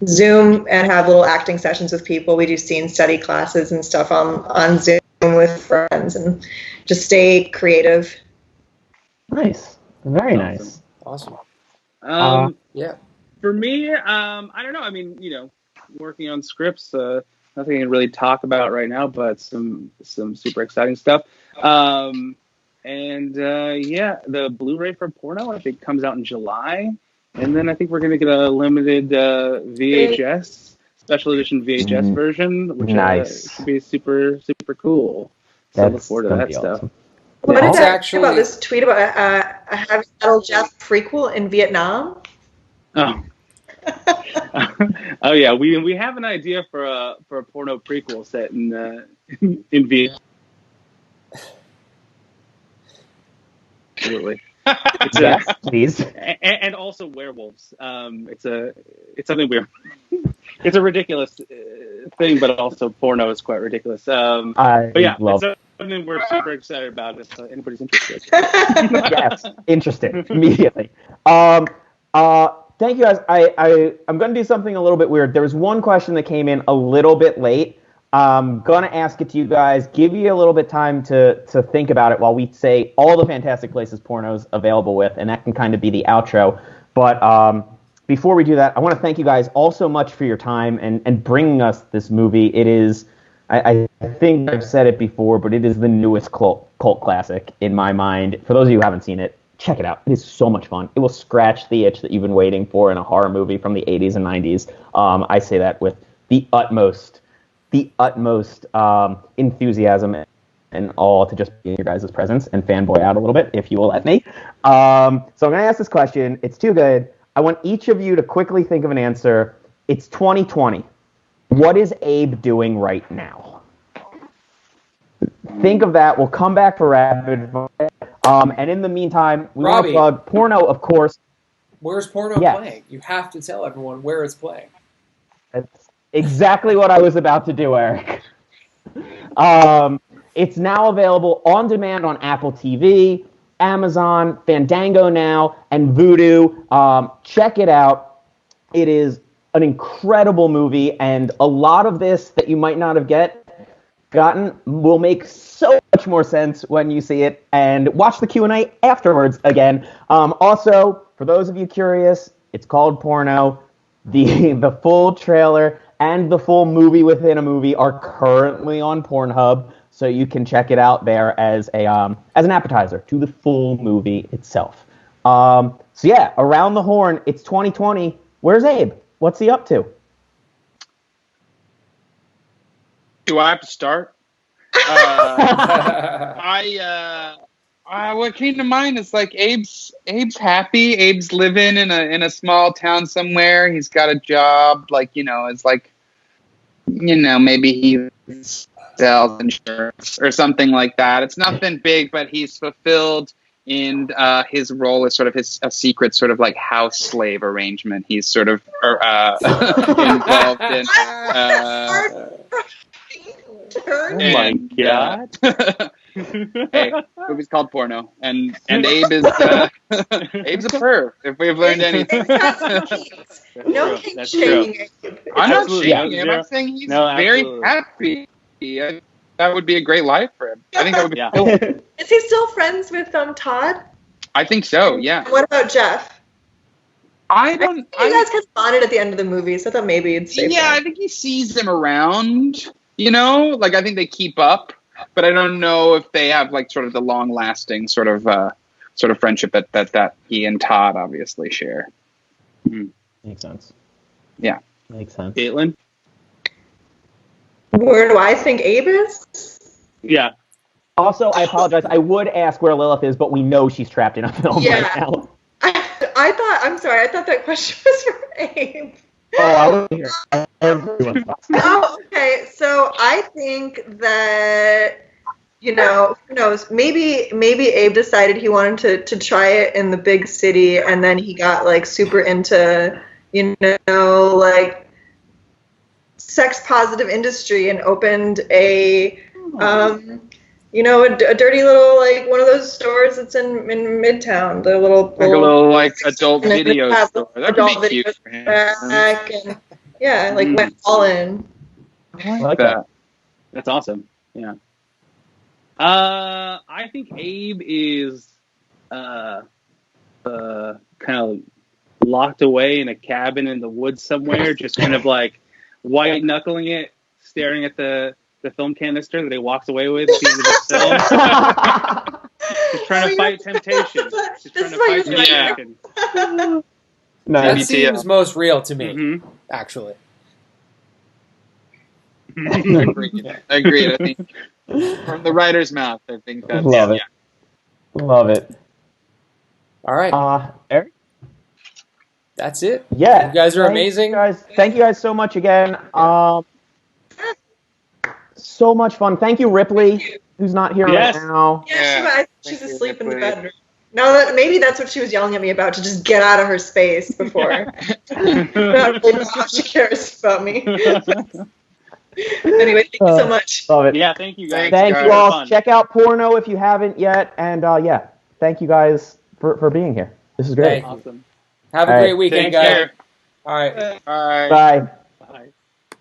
Zoom and have little acting sessions with people. We do scene study classes and stuff on Zoom with friends, and just stay creative. Nice. Very nice. Awesome. Yeah. For me, I don't know. I mean, working on scripts, nothing I can really talk about right now, but some super exciting stuff. The Blu-ray for Porno, I think, comes out in July. And then I think we're going to get a limited VHS, special edition VHS version, which should be super, super cool. So I look forward to that stuff. Awesome. What did I actually about this tweet about a Heavy Metal Jeff prequel in Vietnam? Oh. Oh yeah, we have an idea for a Porno prequel set in Vietnam. Absolutely. Please. And also werewolves. It's something weird. It's a ridiculous thing, but also Porno is quite ridiculous. But yeah, it's something we're super excited about if anybody's interested. Yes, interested immediately. Thank you guys. I'm going to do something a little bit weird. There was one question that came in a little bit late. I'm going to ask it to you guys, give you a little bit time to think about it while we say all the fantastic places Porno's available with, and that can kind of be the outro. But before we do that, I want to thank you guys all so much for your time and bringing us this movie. It is, I think I've said it before, but it is the newest cult classic in my mind. For those of you who haven't seen it, check it out. It is so much fun. It will scratch the itch that you've been waiting for in a horror movie from the 80s and 90s. I say that with the utmost enthusiasm and all to just be in your guys' presence and fanboy out a little bit, if you will let me. So I'm going to ask this question. It's too good. I want each of you to quickly think of an answer. It's 2020. What is Abe doing right now? Think of that. We'll come back for rapid fire. And in the meantime, we want to plug Porno, of course. Where's Porno playing? You have to tell everyone where it's playing. That's exactly what I was about to do, Erik. It's now available on demand on Apple TV, Amazon, Fandango now, and Vudu. Check it out. It is an incredible movie, and a lot of this that you might not have gotten will make so much more sense when you see it, and watch the Q&A afterwards again. Also, for those of you curious, it's called Porno. The full trailer and the full movie within a movie are currently on Pornhub, so you can check it out there as an appetizer to the full movie itself. So yeah, Around the Horn. It's 2020. Where's Abe? What's he up to? Do I have to start? What came to mind is like Abe's happy. Abe's living in a small town somewhere. He's got a job, like, it's like, maybe he sells insurance or something like that. It's nothing big, but he's fulfilled in his role as sort of a secret sort of like house slave arrangement. He's sort of involved in. Oh my god! Hey, movie's called Porno, and Abe is Abe's a perv. If we've learned anything, no king shaming. I'm not shaming him. I'm saying he's very happy. That would be a great life for him. I think that would be cool. Is he still friends with Todd? I think so. Yeah. What about Jeff? I don't. You guys kind of bonded at the end of the movie, so I thought maybe it'd stay. Yeah, I think he sees them around. Like I think they keep up, but I don't know if they have like sort of the long-lasting sort of friendship that he and Todd obviously share. Mm-hmm. Makes sense. Yeah, makes sense. Katelyn, where do I think Abe is? Yeah. Also, I apologize. I would ask where Lilith is, but we know she's trapped in a film right now. I'm sorry. I thought that question was for Abe. Oh, I was here. Everyone. Oh, okay. So I think that, who knows? Maybe Abe decided he wanted to try it in the big city, and then he got like super into, like sex positive industry and opened a dirty little, like, one of those stores that's in Midtown. The little like adult video store. That would be cute for him. Went all in. I like that. That's awesome. Yeah. I think Abe is kind of locked away in a cabin in the woods somewhere, just kind of like white knuckling it, staring at the film canister that he walks away with at the end of the film. Just trying to fight temptation. That seems most real to me, actually. Agreed. I think from the writer's mouth, I think that's... Love it. Yeah. Love it. All right. Erik? That's it. Yeah. You guys are amazing. Thank you guys so much again. So much fun. Thank you, Ripley, who's not here right now. Yeah, she's asleep in the bedroom. No, maybe that's what she was yelling at me about, to just get out of her space before. Not really know how she cares about me. Anyway, thank you so much. Love it. Yeah, thank you guys. Thank you all. Check out Porno if you haven't yet. And thank you guys for being here. This is great. Awesome. Have a great weekend, guys. All right. Bye. Bye.